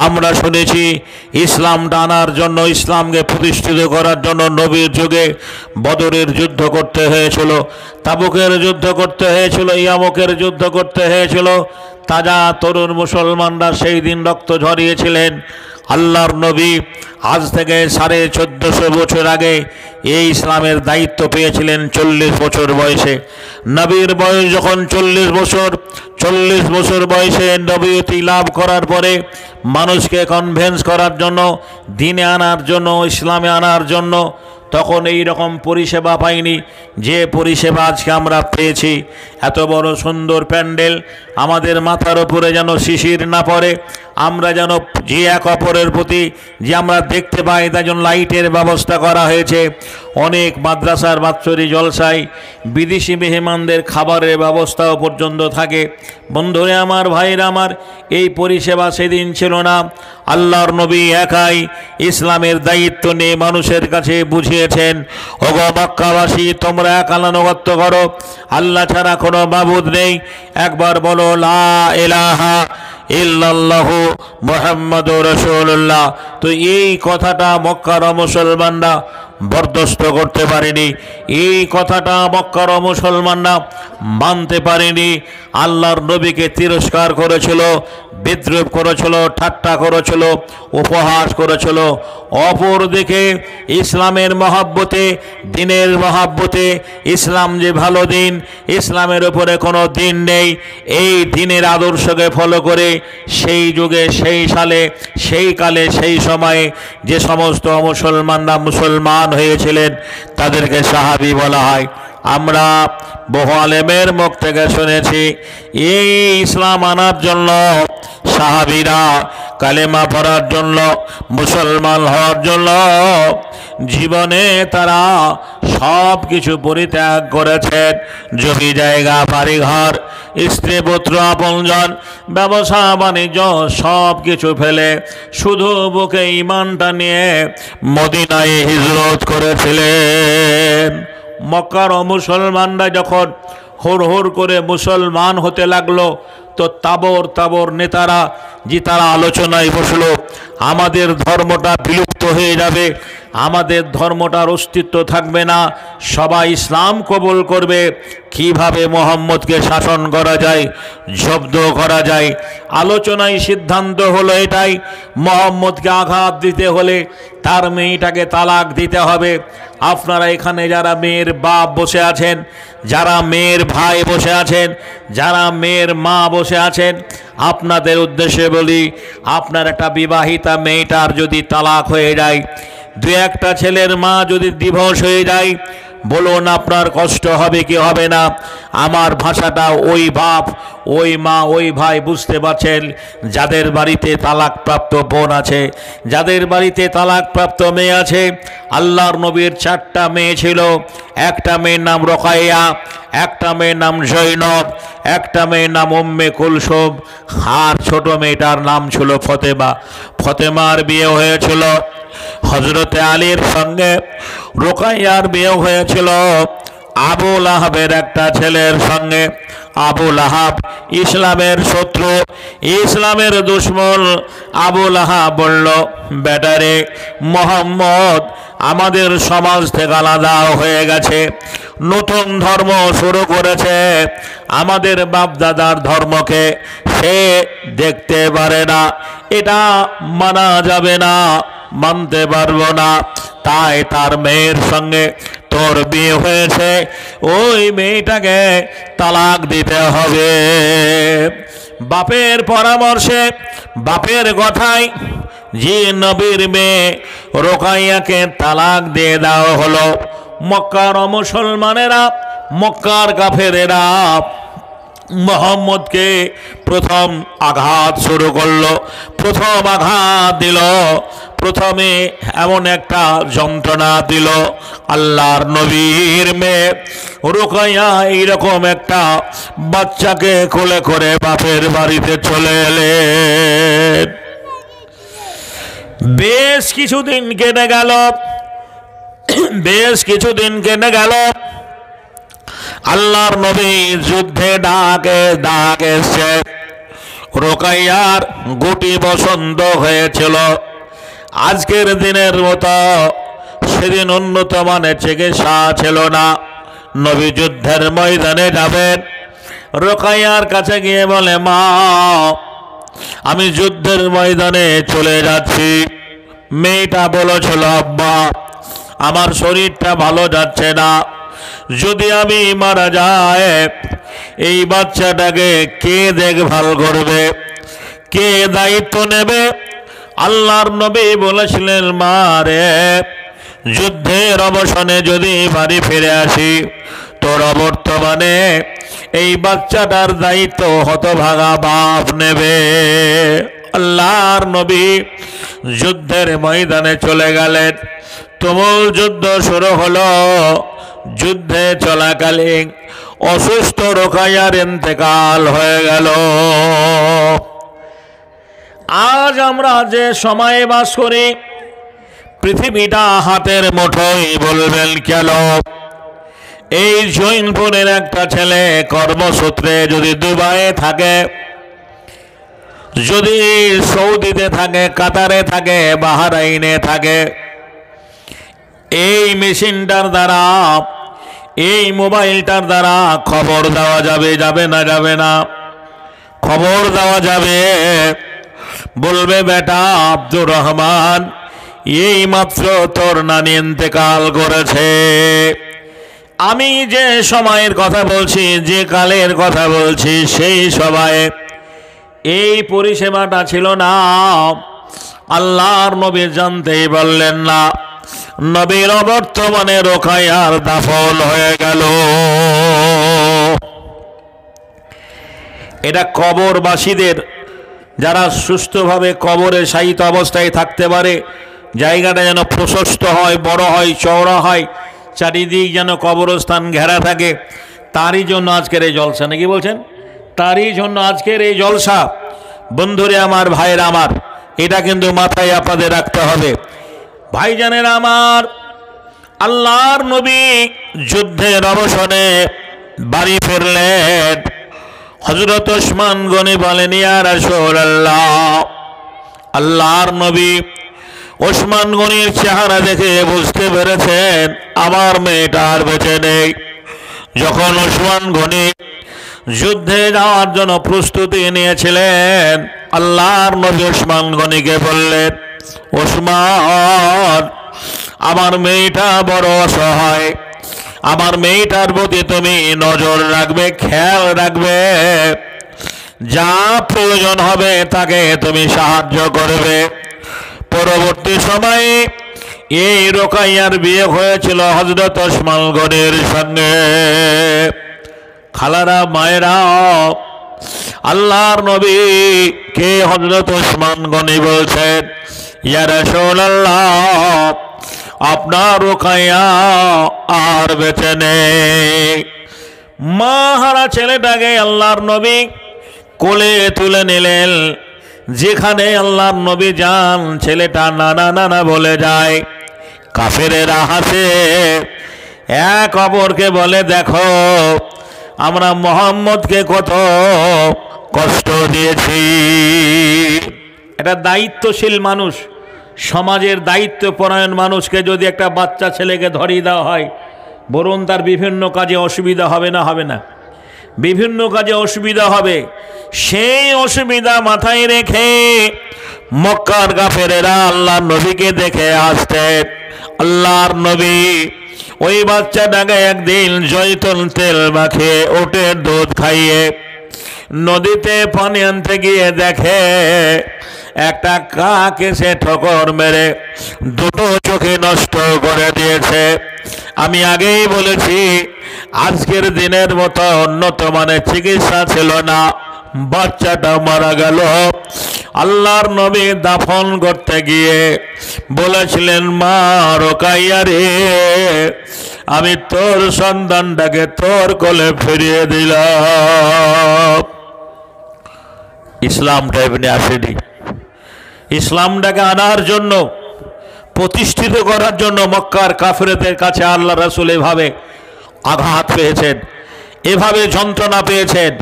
আমরা শুনেছি ইসলামটা আনার জন্য, ইসলামকে প্রতিষ্ঠিত করার জন্য নবীর যুগে বদরের যুদ্ধ করতে হয়েছিল, তাবুকের যুদ্ধ করতে হয়েছিল, ইয়ামকের যুদ্ধ করতে হয়েছিল। তাজা তরুণ মুসলমানরা সেই দিন রক্ত ঝরিয়েছিলেন। আল্লাহর নবী আজ থেকে 1450 বছর আগে এই ইসলামের দায়িত্ব পেয়েছিলেন 40 বছর বয়সে। নবীর বয়স যখন 40 বছর বয়সে নবীয়তি লাভ করার পরে মানুষকে কনভিন্স করার জন্য, দিনে আনার জন্য, ইসলামে আনার জন্য, তখন এই রকম পরিষেবা পাইনি যে পরিষেবা আজকে আমরা পেয়েছি। এত বড় সুন্দর প্যান্ডেল, আমাদের মাথার উপরে যেন শিশির না পড়ে, আমরা যেন যে এক অপরের প্রতি যে আমরা দেখতে পাই তাই জন্য লাইটের ব্যবস্থা করা হয়েছে। অনেক মাদ্রাসার বাৎসরিক জলসায় বিদেশি মেহমানদের খাবারের ব্যবস্থাও পর্যন্ত থাকে। বন্ধুরে আমার, ভাইরা আমার, এই পরিষেবা সেদিন ছিল না। আল্লাহর নবী একাই ইসলামের দায়িত্ব নিয়ে মানুষের কাছে বুঝিয়েছেন, ওগো মক্কাবাসী, তোমরা এক আনুগত্য করো, আল্লাহ ছাড়া কোনো মাবুদ নেই। একবার বলো লা ইলাহা ইল্লাল্লাহু মুহাম্মাদুর রাসূলুল্লাহ। তো এই কথাটা মক্কার মুসলমানরা বরদাস্ত করতে পারেনি, এই কথাটা মক্কার মুসলমানরা মানতে পারেনি। আল্লাহর নবীকে তিরস্কার করেছিল, বিদ্রুপ করেছিল, ঠাট্টা করেছিল, উপহাস করেছিল। অপরদিকে ইসলামের মহাব্বতে, দিনের মহাব্বতে, ইসলাম যে ভালো দিন, ইসলামের উপরে কোনো দিন নেই, এই দিনের আদর্শকে ফলো করে সেই যুগে, সেই সালে, সেই কালে, সেই সময়ে যে সমস্ত মুসলমানরা মুসলমান হয়েছিলেন তাদেরকে সাহাবী বলা হয়। আমরা বহু আলেমের মুখ থেকে শুনেছি এই ইসলাম আনার জন্য সাহাবীরা কালেমা পড়ার জন্য, মুসলমান হওয়ার জন্য জীবনে তারা সব কিছু পরিত্যাগ করেছেন। জমি জায়গা, বাড়িঘর, স্ত্রী পুত্র, আপনজন, ব্যবসা বাণিজ্য সব কিছু ফেলে শুধু বুকে ঈমানটা নিয়ে মদিনায় হিজরত করেছিলেন। মক্কার মুসলমানরা যখন হুড় করে মুসলমান হতে লাগলো, তো তাবর নেতারা যে তারা আলোচনায় বসলো, আমাদের ধর্মটা বিলুপ্ত হয়ে যাবে, আমাদের ধর্মটার অস্তিত্ব থাকবে না, সবাই ইসলাম কবুল করবে, কিভাবে মোহাম্মদকে শাসন করা যায়, জব্দ করা যায়। আলোচনায় সিদ্ধান্ত হলো এটাই, মোহাম্মদকে আঘাত দিতে হলে তার মেয়েটাকে তালাক দিতে হবে। আপনারা এখানে যারা মেয়ের বাপ বসে আছেন, যারা মেয়ের ভাই বসে আছেন, যারা মেয়ের মা বসে আছেন, আপনাদের উদ্দেশ্যে বলি, আপনার একটা বিবাহিতা মেয়েটার যদি তালাক হয়ে যায়, দু একটা ছেলের মা যদি ডিভোর্স হয়ে যায়, বলুন আপনার কষ্ট হবে কি হবে না? আমার ভাষাটা ওই বাপ, ওই মা, ওই ভাই বুঝতে পারছেন যাদের বাড়িতে তালাকপ্রাপ্ত বোন আছে, যাদের বাড়িতে তালাকপ্রাপ্ত মেয়ে আছে। আল্লাহর নবীর 4টা মেয়ে ছিল, একটা মেয়ের নাম রোকাইয়া, একটা মেয়ের নাম জৈনব, একটা মেয়ের নাম উম্মে কুলসুম, আর ছোট মেয়েটার নাম ছিল ফতেমা। ফতেমার বিয়ে হয়েছিল হযরতে আলীর সঙ্গে, রোকাইয়ার বিয়ে হয়েছিল আবু লাহাবের একটা ছেলের সঙ্গে। আবু লাহাব ইসলামের শত্রু, ইসলামের দুশ্মন। আবু লাহাব বলল, বেটারে মোহাম্মদ আমাদের সমাজ থেকে আলাদা হয়ে গেছে, নতুন ধর্ম শুরু করেছে, আমাদের বাপ দাদার ধর্মকে সে দেখতে পারে না, এটা মানা যাবে না, মানতে পারবো না। তাই তার মেয়ের সঙ্গে তোর বিয়ে হয়েছে, ওই মেয়েটাকে তালাক দিতে হবে। বাপের পরামর্শে, বাপের কথায় যে নবীর মেয়ে রোকাইয়াকে তালাক দিয়ে দেওয়া হলো। মক্কার মুসলমানেরা, মক্কার কাফেরেরা মোহাম্মদকে প্রথম আঘাত শুরু করলো, প্রথম আঘাত দিল, প্রথমে এমন একটা যন্ত্রণা দিল। আল্লাহর নবীর মেয়ে রোকাইয়া এইরকম একটা বাচ্চাকে কোলে করে বাপের বাড়িতে চলে এলেন। বেশ কিছুদিন কেটে গেল, বেশ কিছুদিন কেটে গেল। আল্লাহর নবী যুদ্ধে ডাক এসছে, রোকাইয়ার গুটি বসন্ত হয়েছিল। আজকের দিনের মতো সেদিন উন্নত মানের চিকিৎসা ছিল না। নবী যুদ্ধের ময়দানে যাবেন, রোকাইয়ার কাছে গিয়ে বলে, মা আমি যুদ্ধের ময়দানে চলে যাচ্ছি। মেয়েটা বলেছিল, আব্বা আমার শরীরটা ভালো যাচ্ছে না, যদি আমি মারা যায় এই বাচ্চাটাকে কে দেখভাল করবে, কে দায়িত্ব নেবে? আল্লাহর নবী বলেছিলেন, মা রে যুদ্ধের অবসানে যদি বাড়ি ফিরে আসি তোর বর্তমানে এই বাচ্চাটার দায়িত্ব হতভাগা বাপ নেবে। আল্লাহর নবী যুদ্ধের ময়দানে চলে গেলেন। তুমুল যুদ্ধ শুরু হলো। যুদ্ধে চলাকালীন অসুস্থ রোকাইয়ার ইন্তেকাল হয়ে গেল। আজ আমরা যে সময়ে বাস করি, পৃথিবীটা হাতের মুঠোয়, বলবেন কেন? এই জৈনপুরের একটা ছেলে কর্মসূত্রে যদি দুবাইয়ে থাকে, যদি সৌদিতে থাকে, কাতারে থাকে, বাহরাইনে থাকে, এই মেশিনটার দ্বারা, এই মোবাইলটার দ্বারা খবর দেওয়া যাবে, যাবে না? যাবে না? খবর দেওয়া যাবে। বলবে, বেটা আব্দুর রহমান এই মাত্র তোর নানি ইন্তেকাল করেছে। আমি যে সময়ের কথা বলছি, যে কালের কথা বলছি, সেই সময়ে এই পরিষেবাটা ছিল না। আল্লাহর নবী জানতেই বললেন না। নবীর বর্তমানে রোকাইয়ার দাফন হয়ে গেল। এটা কবরবাসীদের, যারা সুস্থভাবে কবরে শায়িত অবস্থায় থাকতে পারে, জায়গাটা যেন প্রশস্ত হয়, বড় হয়, চওড়া হয়, চারিদিক যেন কবরস্থান ঘেরা থাকে, তারই জন্য আজকের এই জলসা। নাকি বলছেন? তারই জন্য আজকের এই জলসা। বন্ধুরে আমার, ভাইয়েরা আমার, এটা কিন্তু মাথায় আপনাদের রাখতে হবে। ভাইজানেরা আমার, আল্লাহর নবী যুদ্ধের অবসানে বাড়ি ফিরলেন। হযরত ওসমান গনি বলেন, ইয়া রাসূলুল্লাহ, আল্লাহর নবী ওসমান গনির চেহারা দেখে বুঝতে পেরেছেন আমার মেয়েটা আর বেঁচে নেই। যখন ওসমান গনি যুদ্ধে যাওয়ার জন্য প্রস্তুতি নিয়েছিলেন, আল্লাহর নবী ওসমান গনিকে বললেন, ওসমান আমার মেয়েটা বড় অসহায়, আমার মেয়েটার প্রতি তুমি নজর রাখবে, খেয়াল রাখবে, যা প্রয়োজন হবে তাকে তুমি সাহায্য করবে। পরবর্তী সময়ে এই রোকাইয়ার বিয়ে হয়েছিল হযরত ওসমান গনির সঙ্গে। খালারা, মায়েরা, আল্লাহর নবী কে হযরত ওসমান গনি বলছেন, ইয়া রাসূলুল্লাহ আপনার রোকাইয়া আর বেঁচে নেই। মা হারা ছেলেটাকে আল্লাহর নবী কোলে তুলে নিলেন। যেখানে আল্লাহর নবী যান, ছেলেটা নানা নানা বলে যায়। কাফেরেরা হাসে, এক অপরকে বলে, দেখো আমরা মুহাম্মদকে কত কষ্ট দিয়েছি। এটা দায়িত্বশীল মানুষ, সমাজের দায়িত্বপরায়ণ মানুষকে যদি একটা বাচ্চা ছেলেকে ধরিয়ে দেওয়া হয়, বরং তার বিভিন্ন কাজে অসুবিধা হবে না? হবে না? বিভিন্ন কাজে অসুবিধা হবে। সেই অসুবিধা মাথায় রেখে মক্কার কাফেরেরা আল্লাহর নবীকে দেখে আসতেন। আল্লাহর নবী ওই বাচ্চাটাকে একদিন জয়তুন তেল মাখিয়ে উটের দুধ খাইয়ে নদীতে পানি আনতে গিয়ে দেখে একটা কাক এসে ঠোকর মেরে দুটো চোখে নষ্ট করে দিয়েছে। আমি আগেই বলেছি, আজকের দিনের মতো উন্নত মানের চিকিৎসা ছিল না। বাচ্চাটা মারা গেল। আল্লাহর নবী দাফন করতে গিয়ে বলেছিলেন, মা রোকাইয়া রে, আমি তোর সন্তানটাকে তোর কোলে ফিরিয়ে দিলাম। ইসলামটা এমনি আসেনি। ইসলামটাকে আনার জন্য, প্রতিষ্ঠিত করার জন্য মক্কার কাফেরদের কাছে আল্লাহ রাসূল এভাবে আঘাত পেয়েছেন, এভাবে যন্ত্রণা পেয়েছেন।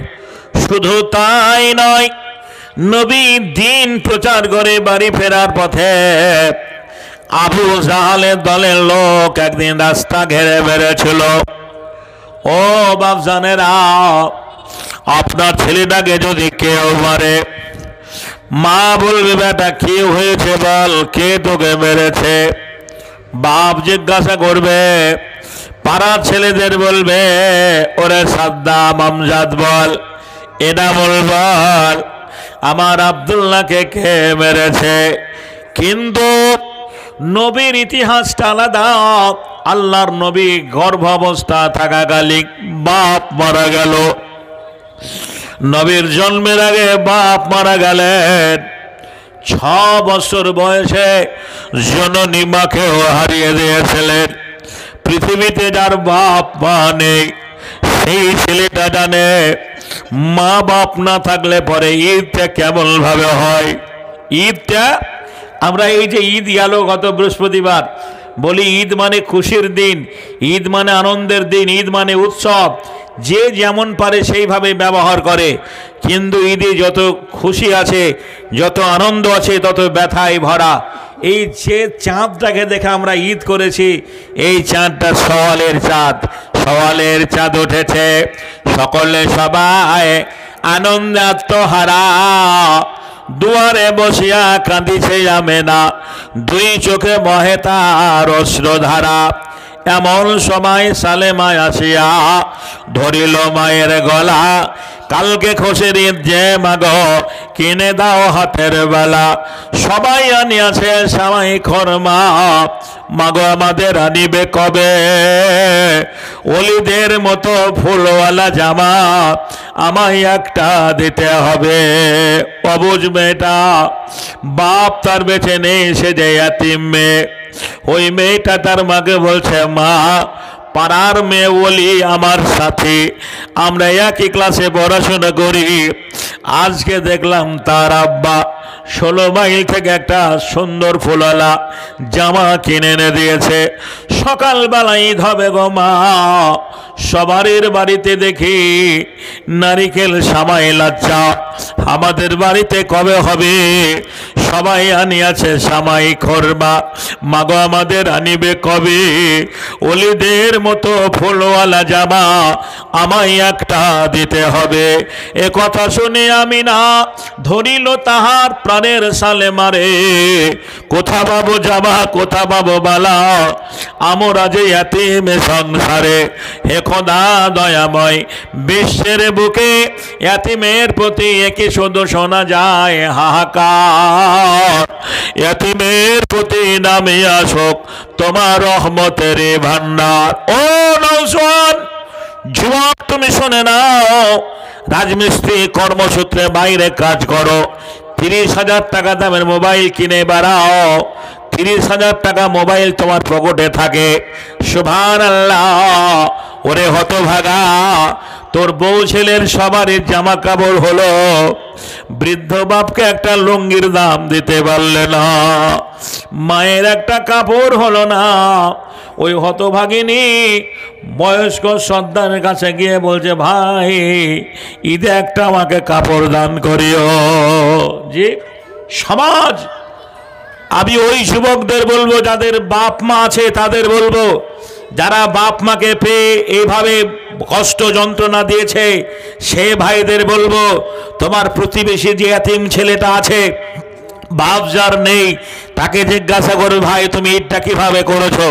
শুধু তাই নয়, নবী দিন প্রচার করে বাড়ি ফেরার পথে আবু জাহালের দলের লোক একদিন রাস্তা ঘেরে বেড়েছিল। ও বাপজানেরা, আপনার ছেলেটাকে যদি কেউ মারে, মা বলবে বেটা কি হয়েছে বল, কে তোকে মেরেছে? বাপ জিজ্ঞাসা করবে, পাড়ার ছেলেদের বলবে ওরে সাদ্দাম আমজাদ বল, এনামুল বল, আমার আব্দুল্লাহকে কে মেরেছে। কিন্তু নবীর ইতিহাসটা আলাদা। আল্লাহর নবী গর্ভাবস্থা থাকাকালীন বাপ মারা গেল। নবীর জন্মের আগে বাপ মারা গেলেন। 6 বছর বয়সে জননী মাকেও হারিয়ে দিয়েছিলেন। পৃথিবীতে যার বাপ মা নেই সেই ছেলেটা জানে মা বাপ না থাকলে পরে ঈদটা কেমন ভাবে হয়। ঈদটা আমরা এই যে ঈদ গেল গত বৃহস্পতিবার, বলি ঈদ মানে খুশির দিন, ঈদ মানে আনন্দের দিন, ঈদ মানে উৎসব, যে যেমন পারে সেইভাবে ব্যবহার করে। কিন্তু ঈদে যত খুশি আছে, যত আনন্দ আছে, তত ব্যথায় ভরা। এই যে চাঁদটাকে দেখে আমরা ঈদ করেছি, এই চাঁদটা সওয়ালের চাঁদ। সওয়ালের চাঁদ উঠেছে, সকলে সবাই আনন্দে আত্মহারা। দুয়ারে বসিয়া কাঁদিছে আমেনা, 2 চোখে বহে তার অশ্রুধারা। এমন সময় সালেমায় আসিয়া ধরিল মায়ের গলা, কালকে খুশির ঈদ যে মাগো কিনে দাও হাতের বেলা। সবাই আনিয়াছে সামাই খরমা, মাগো আমাদের আনিবে কবে? অলিদের মতো ফুলওয়ালা জামা আমায় একটা দিতে হবে। অবুঝ মেয়েটা, বাপ তার বেঁচে নেই, সে যে ইয়াতিম মেয়ে। ওই মেয়েটা তার মাকে বলছে, মা পাড়ার মেয়ে বলি আমার সাথে, আমরা একই ক্লাসে পড়াশোনা করি। আজকে দেখলাম তার আব্বা 16 মাইল থেকে একটা সুন্দর ফুলওয়ালা জামা কিনে এনে দিয়েছে। সকালবেলা ঈদ হবে গো মা, সবারই বাড়িতে দেখি নারিকেল সামাই লাচ্চা, আমাদের বাড়িতে কবে হবে? সবাই আনিয়াছে সামাই খরমা, মাগো আমাদের আনিবে কবে? অলিদের মতো ফুলওয়ালা জামা আমায় একটা দিতে হবে। এ কথা শুনে আমি না ধরিল তাহার প্রাণের সালে মারে। কোথা পাবো জামা, কোথা পাবো বালা, আমরা যে ইয়াতিম সংসারে। হে খোদা দয়াময়, বিশ্বের বুকে ইয়াতিমের প্রতি একই শুধু শোনা যায় হাহাকার। ইয়াতিমের প্রতি নামে আসুক তোমার রহমতের ভান্ডার। ও নওজোয়ান যুবক, তুমি শুনে নাও, রাজমিস্ত্রি কর্মসূত্রে বাইরে কাজ করো, 30,000 টাকা দামের মোবাইল কিনে বেড়াও, 30,000 টাকা মোবাইল তোমার পকেটে থাকে। সুবহানাল্লাহ। ওরে হতভাগা, তোর বউ ছেলের সবারই জামা কাপড় হলো, বৃদ্ধ বাপকে একটা লুঙ্গির দাম দিতে পারলে না, মায়ের একটা কাপড় হলো না। ওই হতভাগিনী বয়স্ক সর্দারের কাছে গিয়ে বলছে, ভাই ঈদে একটা আমাকে কাপড় দান করিও। জি সমাজ, আমি ওই যুবকদের বলবো যাদের বাপ মা আছে, তাদের বলবো যারা বাপ মাকে পেয়ে এইভাবে কষ্ট যন্ত্রণা দিয়েছে, সে ভাইদের বলবো তোমার প্রতিবেশী যে এতিম ছেলেটা আছে, বাপ যার নেই, তাকে জিজ্ঞাসা করো, ভাই তুমি ঈদটা কিভাবে করেছো,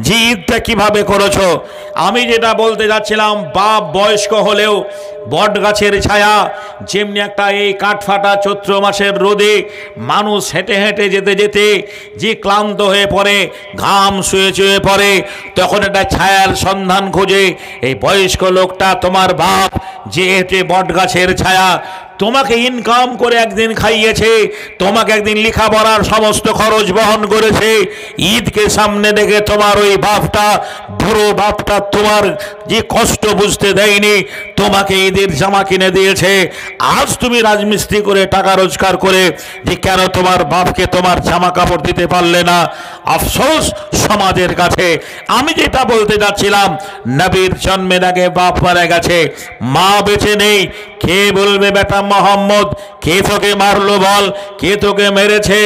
জি ঈদটা কিভাবে করেছো। আমি যেটা বলতে যাচ্ছিলাম, বাপ বয়স্ক হলেও বট গাছের ছায়া যেমনি একটা এই কাঠফাটা চৈত্র মাসের রোদে মানুষ হেঁটে হেঁটে যেতে যেতে যে ক্লান্ত হয়ে পড়ে, ঘাম শুয়ে শুয়ে পড়ে, তখন একটা ছায়ার সন্ধান খোঁজে। এই বয়স্ক লোকটা তোমার বাপ, যে হেঁটে বট গাছের ছায়া, তোমাকে ইনকাম করে একদিন খাইয়েছে, তোমাকে একদিন লেখাপড়ার সমস্ত খরচ বহন করেছে। ঈদকে সামনে রেখে তোমার ওই বাপটা, বুড়ো বাপটা তোমার যে কষ্ট বুঝতে দেয়নি, তোমাকে ঈদের জামা কিনে দিয়েছে। আজ তুমি রাজমিস্ত্রি করে টাকা রোজগার করে যে কেন তোমার বাপকে তোমার জামা কাপড় দিতে পারলে না, আফসোস সমাজের কাছে। আমি যেটা বলতে যাচ্ছিলাম, নবীর জন্মের আগে বাপ মারা গেছে, মা বেঁচে নেই, কে বলবে বেটা মোহাম্মদ, কে তোকে মারলো বল, কে তোকে মেরেছে?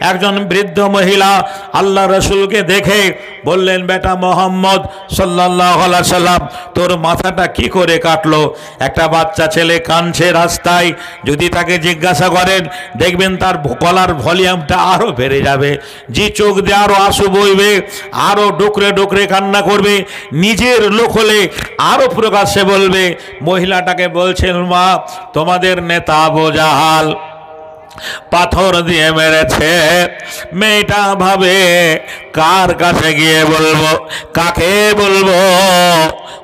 একজন বৃদ্ধ মহিলা আল্লাহ রসুলকে দেখে বললেন, বেটা মোহাম্মদ সাল্লাল্লাহু আলাইহি সাল্লাম, তোর মাথাটা কি করে কাটলো? একটা বাচ্চা ছেলে কাঁদছে রাস্তায়, যদি তাকে জিজ্ঞাসা করেন দেখবেন তার গলার ভলিউমটা আরো বেড়ে যাবে, যে চোখ দিয়ে আরো আঁসু বইবে, আরো ডুকরে ডুকরে কান্না করবে, নিজের লোক হলে আরো প্রকাশ্যে বলবে। মহিলাটাকে বলছেন, মা তোমাদের নেতা আবু জাহাল পাথর দিয়ে মেরেছে। মেয়েটা ভাবে কার কাছে গিয়ে বলবো, কাকে বলবো?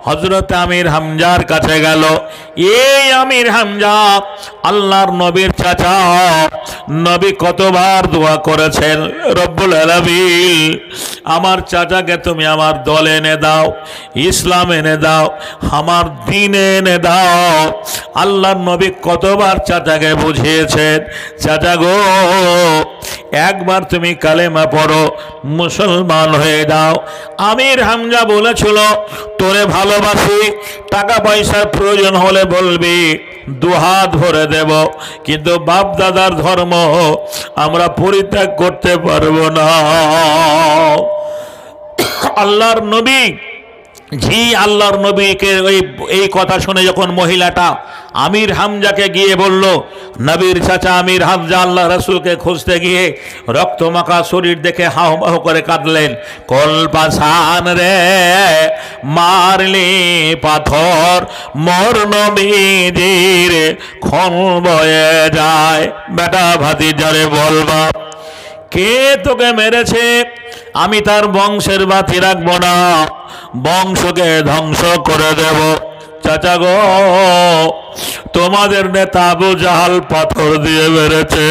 হযরত আমির হামজার কাছে গেল। এই আমির হামজা আল্লাহর নবীর চাচা, নবী কতবার দোয়া করেছেন, রব্বুল আলামিন আমার চাচাকে তুমি আমার দলে এনে দাও, ইসলাম এনে দাও, আমার দ্বীনে এনে দাও। আল্লাহর নবী কতবার চাচাকে বুঝিয়েছেন, চাচা গো একবার তুমি কালেমা পড়ো, মুসলমান হয়ে যাও। আমির হামজা বলেছিল, তোরে ভালোবাসি, টাকা পয়সার প্রয়োজন হলে বলবি, দুহাত ভরে দেব, কিন্তু বাপ দাদার ধর্ম আমরা পরিত্যাগ করতে পারবো না। আল্লাহর নবী জি আল্লাহর নবীকে এই কথা শুনে যখন মহিলাটা আমির হামজাকে গিয়ে বলল, নবীর চাচা আমির হামজা আল্লাহ রসুলকে খুঁজতে গিয়ে রক্তমাখা শরীর দেখে হাউ মাউ করে কাঁদলেন। কলপাসান রে মারলি পাথর, মোর নবীজির খুন বয়ে যায়। বেটা ভাতিজারে বলবা, কে তোকে মেরেছে? আমি তার বংশের বাতি রাখবো না, বংশকে ধ্বংস করে দেব। চাচা গো তোমাদের নেতা আবু জাহাল পাথর দিয়ে মেরেছে।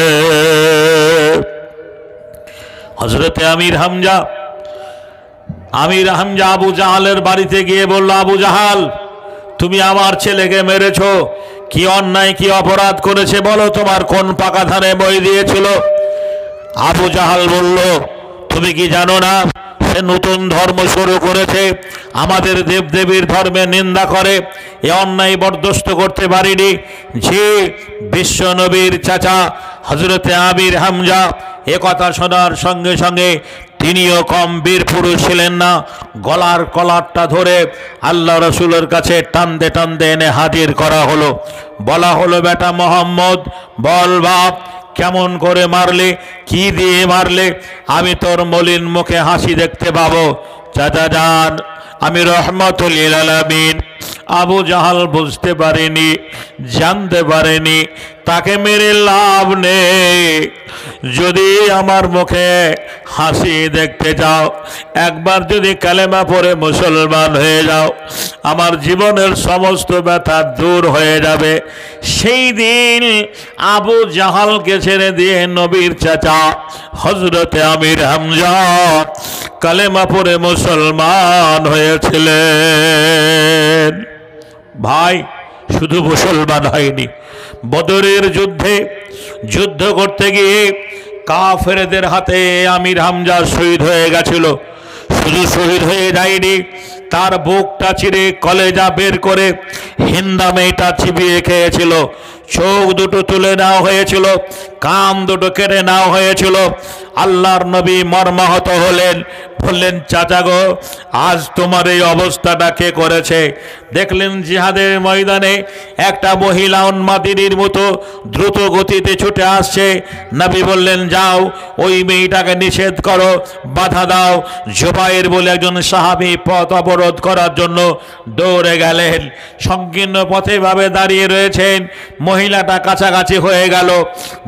হযরতে আমির হামজা আবু জাহালের বাড়িতে গিয়ে বলল, আবু জাহাল তুমি আমার ছেলেকে মেরেছো, কি অন্যায় কি অপরাধ করেছে বলো, তোমার কোন পাকা ধানে বই দিয়েছিল? আবু জাহাল বলল, তুমি কি জানো না সে নতুন ধর্ম শুরু করেছে, আমাদের দেবদেবীর ধর্মে নিন্দা করে, এ অন্যায় বরদাস্ত করতে পারিনি। যে বিশ্ব নবীর চাচা হযরতে আমির হামজা এ কথা শোনার সঙ্গে সঙ্গে তিনিও কম বীর পুরুষ ছিলেন না, গলার কলারটা ধরে আল্লাহ রসুলের কাছে টানতে টানতে এনে হাজির করা হলো। বলা হলো, বেটা মোহাম্মদ বল বাপ, কেমন করে মারলে, কি দিয়ে মারলে, আমি তোর মলিন মুখে হাসি দেখতে পাবো। চাচা যান, আমি রহমতুল লিল আলামিন। আবু জাহাল বুঝতে পারেনি, জানতে পারেনি তাকে মেরে লাভ নেই। যদি আমার মুখে হাসি দেখতে যাও, একবার যদি কালেমা পড়ে মুসলমান হয়ে যাও, আমার জীবনের সমস্ত ব্যথা দূর হয়ে যাবে। সেই দিন আবু জাহালকে ছেড়ে দিয়ে নবীর চাচা হযরতে আমির হামজা কালেমা পড়ে মুসলমান হয়েছিলেন। ভাই শুধু মুসলমান হয়নি, বদরের যুদ্ধ করতে গিয়ে কাফেরদের হাতে আমির হামজা শহীদ হয়ে গেছিল। শুধু শহীদ হয়ে যায়নি, তার বুকটা চিরে কলেজা বের করে হিন্দা মেয়েটা চিবিয়ে খেয়েছিল, চোখ দুটো তুলে নেওয়া হয়েছিল, কান দুটো কেটে নেওয়া হয়েছিল। আল্লাহর নবী মর্মাহত হলেন, বললেন, চাচা গো আজ তোমার এই অবস্থাটা কে করেছে? দেখলেন জিহাদের ময়দানে একটা মহিলা উন্মাদিনীর মতো দ্রুত গতিতে ছুটে আসছে। নবী বললেন, যাও ওই মেয়েটাকে নিষেধ করো, বাধা দাও। জুবাইর বলে একজন সাহাবী পথ অবরোধ করার জন্য দৌড়ে গেলেন। সংকীর্ণ পথে ভাবে দাঁড়িয়ে রয়েছেন, মহিলাটা কাছাকাছি হয়ে গেল,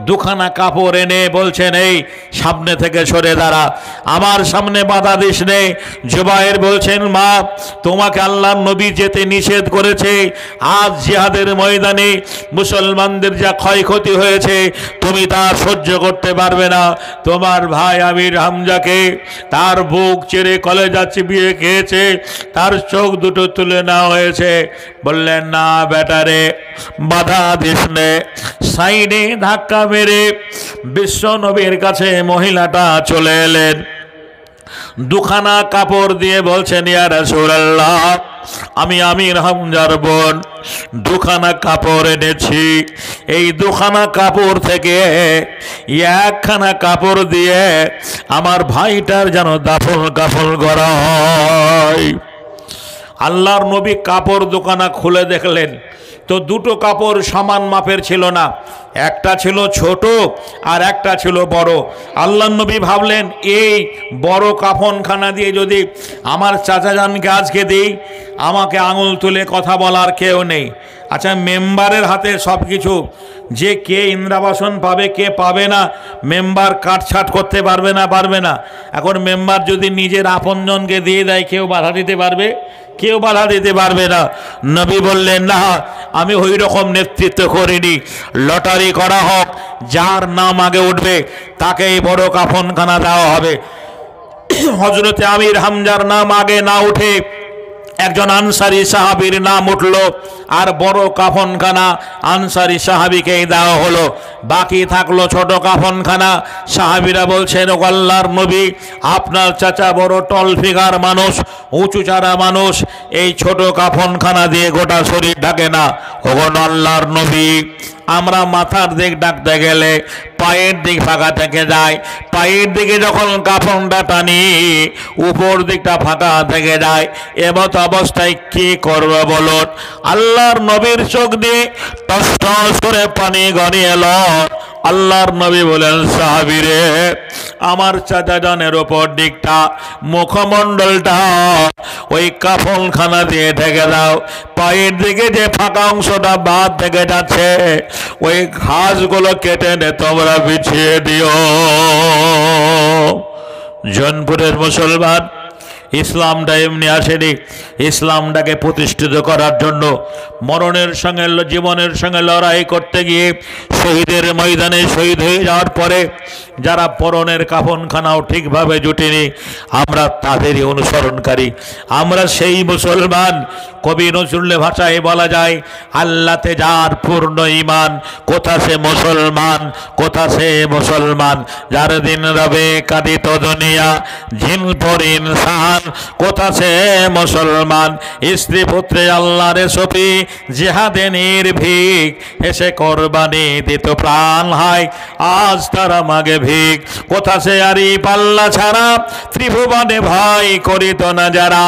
দুখানা কাপড় এনে বলছেন, এই সামনে থেকে সরে দাঁড়া, আমার সামনে বাধা দিস নে। জুবাইর বলছেন, মা তোমাকে আল্লাহর নবী যেতে নিষেধ করেছে, আজ জিহাদের ময়দানে মুসলমানদের যা ক্ষয়ক্ষতি হয়েছে তুমি তা সহ্য করতে পারবে না। তোমার ভাই আমির হামজাকে তার বুক চেরে কলেজা চিবিয়ে খেয়েছে, তার চোখ দুটো তুলে নেওয়া হয়েছে। বললেন, না বেটারে, বাধা দিস নে। সাইডে ধাক্কা মেরে বিশ্ব নবীর কাছে মহিলাটা চলে এলেন, দুখানা কাপড় দিয়ে বলছেন, ইয়া রাসূলুল্লাহ আমি আমির হামজার বোন দুখানা কাপড় এনেছি। এই দুখানা কাপড় থেকে একখানা কাপড় দিয়ে আমার ভাইটার যেন দাফন কাফন করা হয়। আল্লাহর নবী কাপড় দোকানা খুলে দেখলেন তো দুটো কাপড় সমান মাপের ছিল না, একটা ছিল ছোট আর একটা ছিল বড়। আল্লাহর নবী ভাবলেন এই বড় কাফনখানা দিয়ে যদি আমার চাচাজানকে আজকে দিই, আমাকে আঙুল তুলে কথা বলার কেউ নেই। আচ্ছা, মেম্বারের হাতে সব কিছু, যে কে ইন্দ্রাবাসন পাবে কে পাবে না মেম্বার কাটছাট করতে পারবে না। এখন মেম্বার যদি নিজের আপনজনকে দিয়ে দেয় কেউ বাধা দিতে পারবে? কেউ বাধা দিতে পারবে না। নবী বললেন না, আমি ওই রকম নেতৃত্ব করিনি, লটারি করা হোক, যার নাম আগে উঠবে তাকে এই বড় কাফনখানা দেওয়া হবে। হযরতে আমির হামজার নাম আগে না উঠে একজন আনসারী সাহাবীর নাম উঠল, আর বড় কাফনখানা আনসারী সাহাবীকেই দেওয়া হলো। বাকি থাকলো ছোট কাফনখানা। সাহাবীরা বলছেন, ও আল্লাহর নবী, আপনার চাচা বড় টল ফিগার মানুষ, উঁচু চারা মানুষ, এই ছোট কাফনখানা দিয়ে গোটা শরীর ঢাকে না। ওগো আল্লাহর নবী, আমরা মাথার দিক ডাকতে গেলে পায়ের দিক ফাঁকা থেকে যায়, পায়ের দিকে যখন কাফনটা টানি উপর দিকটা ফাঁকা থেকে যায়। এমত অবস্থায় কি করবে বলুন? আল্লাহর নবীর চোখ দিয়ে টস টস করে পানি গড়িয়ে এলো। আল্লাহর নবী বলেন, সাহাবীরে, আমার চাচাজানের ওপর দিকটা মুখমণ্ডলটা ওই কাফনখানা দিয়ে ঢেকে দাও। পায়ের দিকে যে ফাঁকা অংশটা বাদ থেকে যাচ্ছে ওই ঘাসগুলো কেটে নে তোমরা বিছিয়ে দিও। জৌনপুরের মুসলমান, ইসলামটা এমনি আসেনি। ইসলামটাকে প্রতিষ্ঠিত করার জন্য মরণের সঙ্গে জীবনের সঙ্গে লড়াই করতে গিয়ে শহীদের ময়দানে শহীদ হয়ে যাওয়ার পরে যারা পরনের কাফনখানাও ঠিকভাবে জুটেনি, আমরা তাদেরই অনুসরণকারী। আমরা সেই মুসলমান। কবি নজরুলের ভাষায় বলা যায়, আল্লাহতে যার পূর্ণ ঈমান, কোথা সে মুসলমান, কোথা সে মুসলমান। যার দিন রবে কাঁদিত দুনিয়া, জিন পর ইনসান, কোথা সে মুসলমান। স্ত্রী পুত্রে আল্লাহরে সফি, জিহাদে নির্ভীক, এসে কোরবানি দিত প্রাণ, হায় আজ তারা মাগে ভিক। কোথা সে আরি পাল্লা ছাড়া, ত্রিভুবনে ভয় করিত না যারা,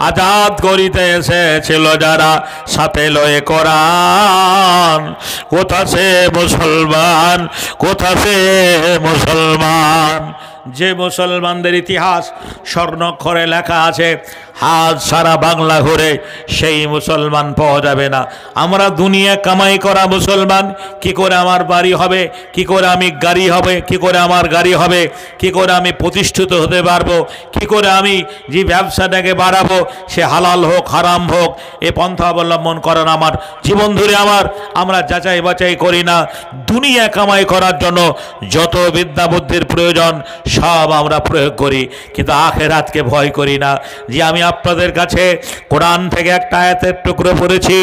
আজাদ করিতে এসেছিল যারা, সাথে লয়ে কোরআন। কোথা সে মুসলমান, কোথা সে মুসলমান। যে মুসলমানদের ইতিহাস স্বর্ণাক্ষরে লেখা আছে, আজ সারা বাংলা ঘুরে সেই মুসলমান পাওয়া যাবে না। আমরা দুনিয়া কামাই করা মুসলমান। কি করে আমার বাড়ি হবে, কি করে আমি গাড়ি হবে, কি করে আমার গাড়ি হবে, কি করে আমি প্রতিষ্ঠিত হতে পারবো, কি করে আমি যে ব্যবসাটাকে বাড়াবো, সে হালাল হোক হারাম হোক, এ পন্থা অবলম্বন করার আমার জীবন ধরে আমরা যাচাই বাছাই করি না। দুনিয়া কামাই করার জন্য যত বিদ্যা বুদ্ধির প্রয়োজন সব আমরা প্রয়োগ করি, কিন্তু আখিরাতকে ভয় করি না। যে আমি আপনাদের কাছে কোরআন থেকে একটা আয়াতের টুকরো পড়েছি,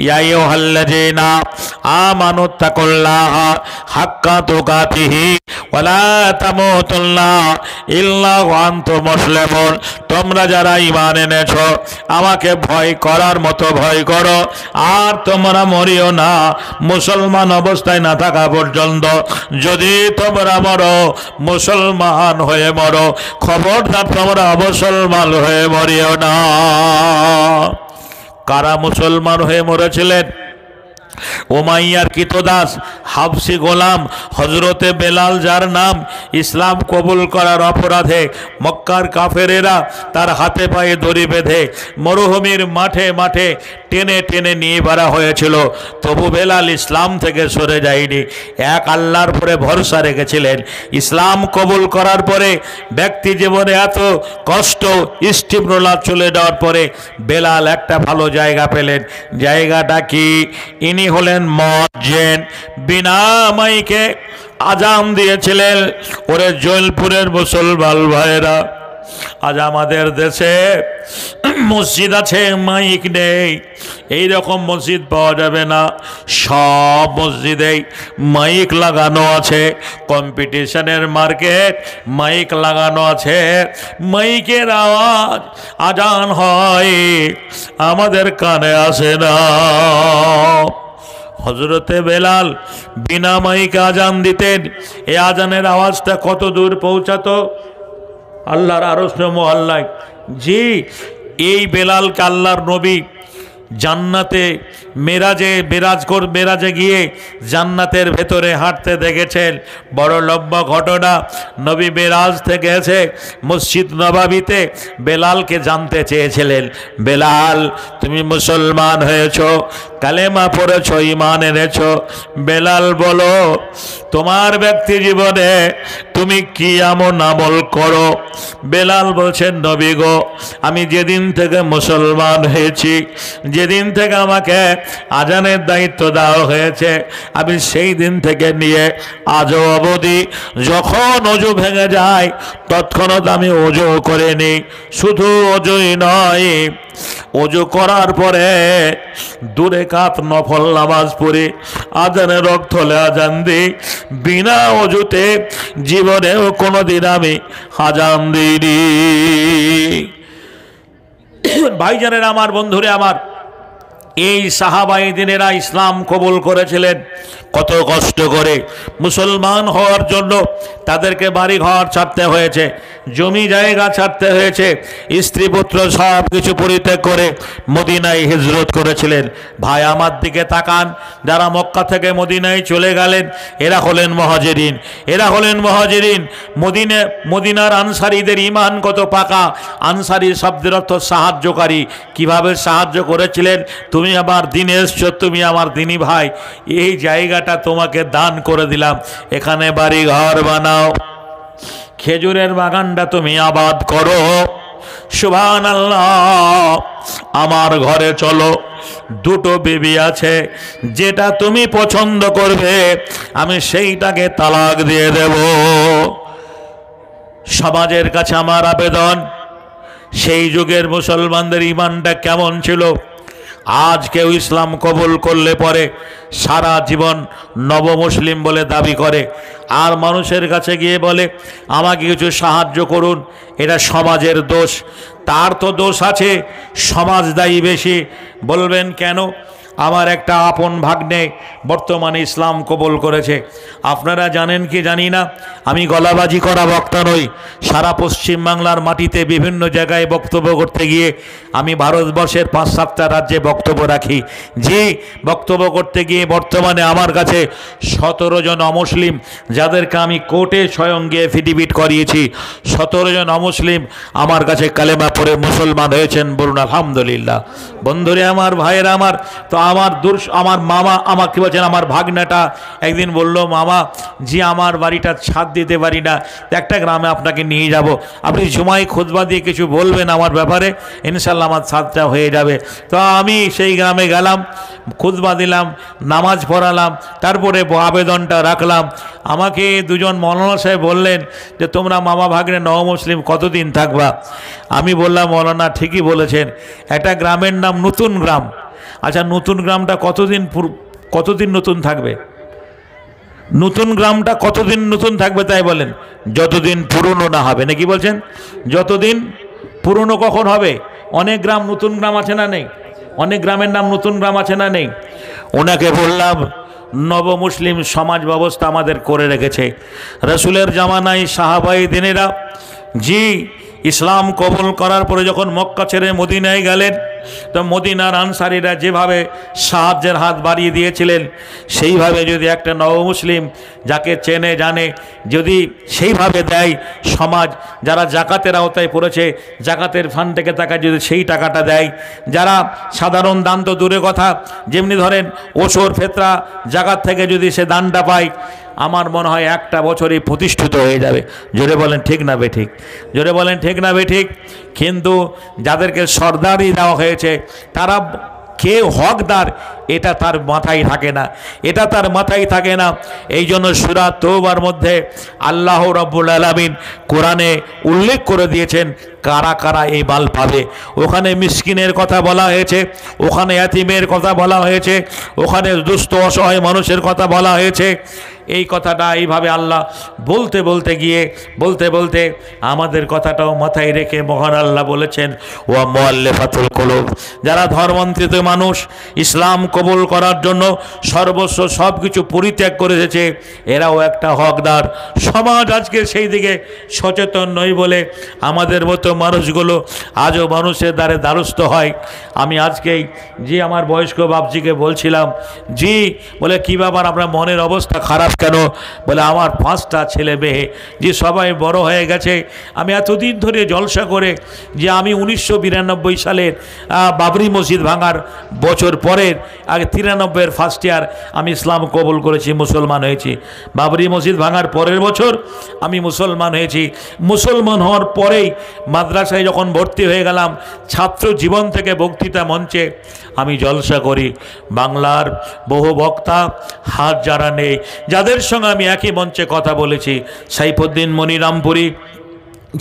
ইয়া আইয়ুহাল্লাযীনা আমানুত্তাকুল্লাহা হাক্কা তুকাতিহি ওয়া লা তামুতুন্না ইল্লা ওয়া আনতুম মুসলিমুন। তোমরা যারা ঈমান এনেছো আমাকে ভয় করার মতো ভয় করো, আর তোমরা মরিও না মুসলমান অবস্থায় না থাকা পর্যন্ত। যদি তোমরা মরো মুসলমান হয়ে মরো, খবরদার তোমরা মুসলমান হয়ে মরিও না। কারা মুসলমান হয়ে মরেছিলেন? উমাইয়ার কৃতদাস হাবসি গোলাম হজরতে বেলাল, যার নাম ইসলাম কবুল করার অপরাধে মক্কার কাফেরেরা তার হাতে পায়ে দড়ি বেঁধে মরুভূমির মাঠে মাঠে টেনে টেনে নিয়ে বেড়া হয়েছিল। তবু বেলাল ইসলাম থেকে সরে যায়নি, এক আল্লাহর পরে ভরসা রেখেছিলেন। ইসলাম কবুল করার পরে ব্যক্তি জীবনে এত কষ্ট স্টিমরোলার চলে যাওয়ার পরে বেলাল একটা ভালো জায়গা পেলেন। জায়গাটা কি? ইনি হলেন মুয়াজ্জিন। বিনা মাইকে আজান দিয়েছিলেন। ওরে জৌনপুরের মুসলমান ভাইরা, আজ আমাদের দেশে মসজিদ আছে মাইক নেই, এই রকম মসজিদ পাওয়া যাবে না। সব মসজিদেই মাইক লাগানো আছে, কম্পিটিশনের মার্কেট, মাইক লাগানো আছে। মাইকের আওয়াজ আজান হয়, আমাদের কানে আসে না। হযরতে বেলাল বিনা মাইকে আজান দিতেন। এই আজানের আওয়াজটা কত দূর পৌঁছাতো? আল্লাহর আরশ মহল্লায়। জি, এই বেলালকে আল্লাহর নবী জান্নাতে মেরাজে গিয়ে জান্নাতের ভেতরে হাঁটতে দেখেছেন। বড় লম্বা ঘটনা। নবী মেরাজ থেকে এসে মসজিদ নববীতে বেলালকে জানতে চেয়েছিলেন, বেলাল তুমি মুসলমান হয়েছ, কালেমা পড়েছ, ঈমান এনেছ, বেলাল বলো তোমার ব্যক্তি জীবনে তুমি কি এমন আমল করো? বেলাল বলছেন, নবী গো, আমি যেদিন থেকে মুসলমান হয়েছি, যেদিন থেকে আমাকে আজানের দায়িত্ব দেওয়া হয়েছে, আমি সেই দিন থেকে নিয়ে আজও অবধি যখন অজু ভেঙে যায় তৎক্ষণাৎ আমি অজু করে নিই। শুধু অজুই নয়, অজু করার পরে 2 রাকাত নফল নামাজ পড়ে আজানের রক্ত হলে আজান দিই। বিনা অজুতে জীবনেও কোনোদিন আমি আজান দিইনি। ভাইজানেরা আমার, বন্ধুরে আমার, এই সাহাবায়ে দিনেরা ইসলাম কবুল করেছিলেন কত কষ্ট করে। মুসলমান হওয়ার জন্য তাদেরকে বাড়ি ঘর ছাড়তে হয়েছে, জমি জায়গা ছাড়তে হয়েছে, স্ত্রী পুত্র সব কিছু পরিত্যাগ করে মদিনায় হিজরত করেছিলেন। ভাই আমার দিকে তাকান, যারা মক্কা থেকে মদিনায় চলে গেলেন এরা হলেন মুহাজিরিন। এরা হলেন মুহাজিরিন। মদিনার আনসারীদের ঈমান কত পাকা। আনসারী শব্দের অর্থ সাহায্যকারী। কিভাবে সাহায্য করেছিলেন? তুমি আমার দিনে এসছো, তুমি আমার দিনী ভাই, এই জায়গাটা তোমাকে দান করে দিলাম, এখানে বাড়ি ঘর বানাও, খেজুরের বাগানটা তুমি আবাদ করো। সুবহানাল্লাহ। আমার ঘরে চলো, 2টো বিবি আছে, যেটা তুমি পছন্দ করবে আমি সেইটাকে তালাক দিয়ে দেব। সমাজের কাছে আমার আবেদন, সেই যুগের মুসলমানদের ঈমানটা কেমন ছিল? আজ কেউ ইসলাম কবুল করলে পরে সারা জীবন নবমুসলিম বলে দাবি করে, আর মানুষের কাছে গিয়ে বলে আমাকে কিছু সাহায্য করুন। এটা সমাজের দোষ। তার তো দোষ আছে, সমাজ দায়ী বেশি। বলবেন কেন? আমার একটা আপন ভাগ্নে বর্তমানে ইসলাম কবুল করেছে। আপনারা জানেন কি জানি না, আমি গলাবাজি করা বক্তা নই। সারা পশ্চিম বাংলার মাটিতে বিভিন্ন জায়গায় বক্তব্য করতে গিয়ে আমি ভারতবর্ষের 5-7টা রাজ্যে বক্তব্য রাখি। যে বক্তব্য করতে গিয়ে বর্তমানে আমার কাছে 17 জন অমুসলিম, যাদেরকে আমি কোর্টে স্বয়ং গিয়ে এফিডেভিট করিয়েছি, 17 জন অমুসলিম আমার কাছে কালেমা পড়ে মুসলমান হয়েছেন। বলুন আলহামদুলিল্লাহ। বন্ধুরে আমার, ভাইয়েরা আমার, তো আমার মামা আমাকে বলছেন, আমার ভাগনাটা একদিন বলল, মামা জি আমার বাড়িটা ছাদ দিতে পারি না, একটা গ্রামে আপনাকে নিয়ে যাব, আপনি জুমায় খুতবা দিয়ে কিছু বলবেন আমার ব্যাপারে, ইনশাল্লাহ আমার ছাদটা হয়ে যাবে। তো আমি সেই গ্রামে গেলাম, খুতবা দিলাম, নামাজ পড়ালাম, তারপরে আবেদনটা রাখলাম। আমাকে 2 জন মৌলানা সাহেব বললেন যে তোমরা মামা ভাগ্নে নবমুসলিম কতদিন থাকবা? আমি বললাম, মৌলানা ঠিকই বলেছেন, একটা গ্রামের নাম নতুন গ্রাম। আচ্ছা, নতুন গ্রামটা কতদিন নতুন থাকবে? নতুন গ্রামটা কতদিন নতুন থাকবে তাই বলেন? যতদিন পুরনো না হবে। নাকি বলছেন? যতদিন পুরনো কখন হবে? অনেক গ্রাম নতুন গ্রাম আছে না নেই? অনেক গ্রামের নাম নতুন গ্রাম আছে না নেই? ওনাকে বললাম, নবমুসলিম সমাজ ব্যবস্থা আমাদের করে রেখেছে রাসূলের জামানায় সাহাবায়ে দিনেরা। জি, ইসলাম কবুল করার পরে যখন মক্কা ছেড়ে মদিনায় গেলেন, তো মদিনার আনসারীরা যেভাবে সাহায্যের হাত বাড়িয়ে দিয়েছিলেন, সেইভাবে যদি একটা নবমুসলিম যাকে চেনে জানে যদি সেইভাবে দেয়, সমাজ যারা জাকাতের আওতায় পড়েছে জাকাতের ফান্ড থেকে টাকা যদি সেই টাকাটা দেয়, যারা সাধারণ দান তো দূরে কথা, যেমনি ধরেন ওসর ফেতরা জাকাত থেকে যদি সে দানটা পায়, আমার মনে হয় একটা বছরই প্রতিষ্ঠিত হয়ে যাবে। জোরে বলেন ঠিক না বেঠিক? জোরে বলেন ঠিক না বেঠিক? কিন্তু যাদেরকে সর্দারি দেওয়া হয়েছে তারা কে হকদার এটা তার মাথায় থাকে না, এটা তার মাথায় থাকে না। এই জন্য সূরা তওবার মধ্যে আল্লাহ রাব্বুল আলামিন কোরআনে উল্লেখ করে দিয়েছেন, কারা কারা এই মাল পাবে। ওখানে মিসকিনের কথা বলা হয়েছে, ওখানে ইয়াতীমের কথা বলা হয়েছে, ওখানে দুস্থ অসহায় মানুষের কথা বলা হয়েছে। এই কথাটা এইভাবে আল্লাহ বলতে বলতে গিয়ে বলতে আমাদের কথাটাও মাথায় রেখে মহান আল্লাহ বলেছেন, ওয়া মুআল্লাফাতুল কুলুব, যারা ধর্মান্তরিত মানুষ ইসলাম কবুল করার জন্য সর্বস্ব সব কিছু পরিত্যাগ করে এসেছে, এরাও একটা হকদার। সমাজ আজকে সেই দিকে সচেতন নয় বলে আমাদের মতো মানুষগুলো আজও মানুষের দ্বারে দ্বারস্থ হয়। আমি আজকেই যে আমার বয়স্ক বাপজিকে বলছিলাম, জি বলে কী ব্যাপার আপনার মনের অবস্থা খারাপ কেন? বলে আমার 5টা ছেলে মেয়ে, যে সবাই বড় হয়ে গেছে। আমি এতদিন ধরে জলসা করে যে আমি 1992 সালের বাবরি মসজিদ ভাঙার বছর পরের আগে 93-এর ফার্স্ট ইয়ার আমি ইসলাম কবুল করেছি, মুসলমান হয়েছি। বাবরি মসজিদ ভাঙার পরের বছর আমি মুসলমান হয়েছি। মুসলমান হওয়ার পরেই মাদ্রাসায় যখন ভর্তি হয়ে গেলাম, ছাত্র জীবন থেকে বক্তৃতা মঞ্চে আমি জলসা করি। বাংলার বহু বক্তা হাত যারা নেই, যাদের সঙ্গে আমি একই মঞ্চে কথা বলেছি, সাইফুদ্দিন মনিরামপুরি,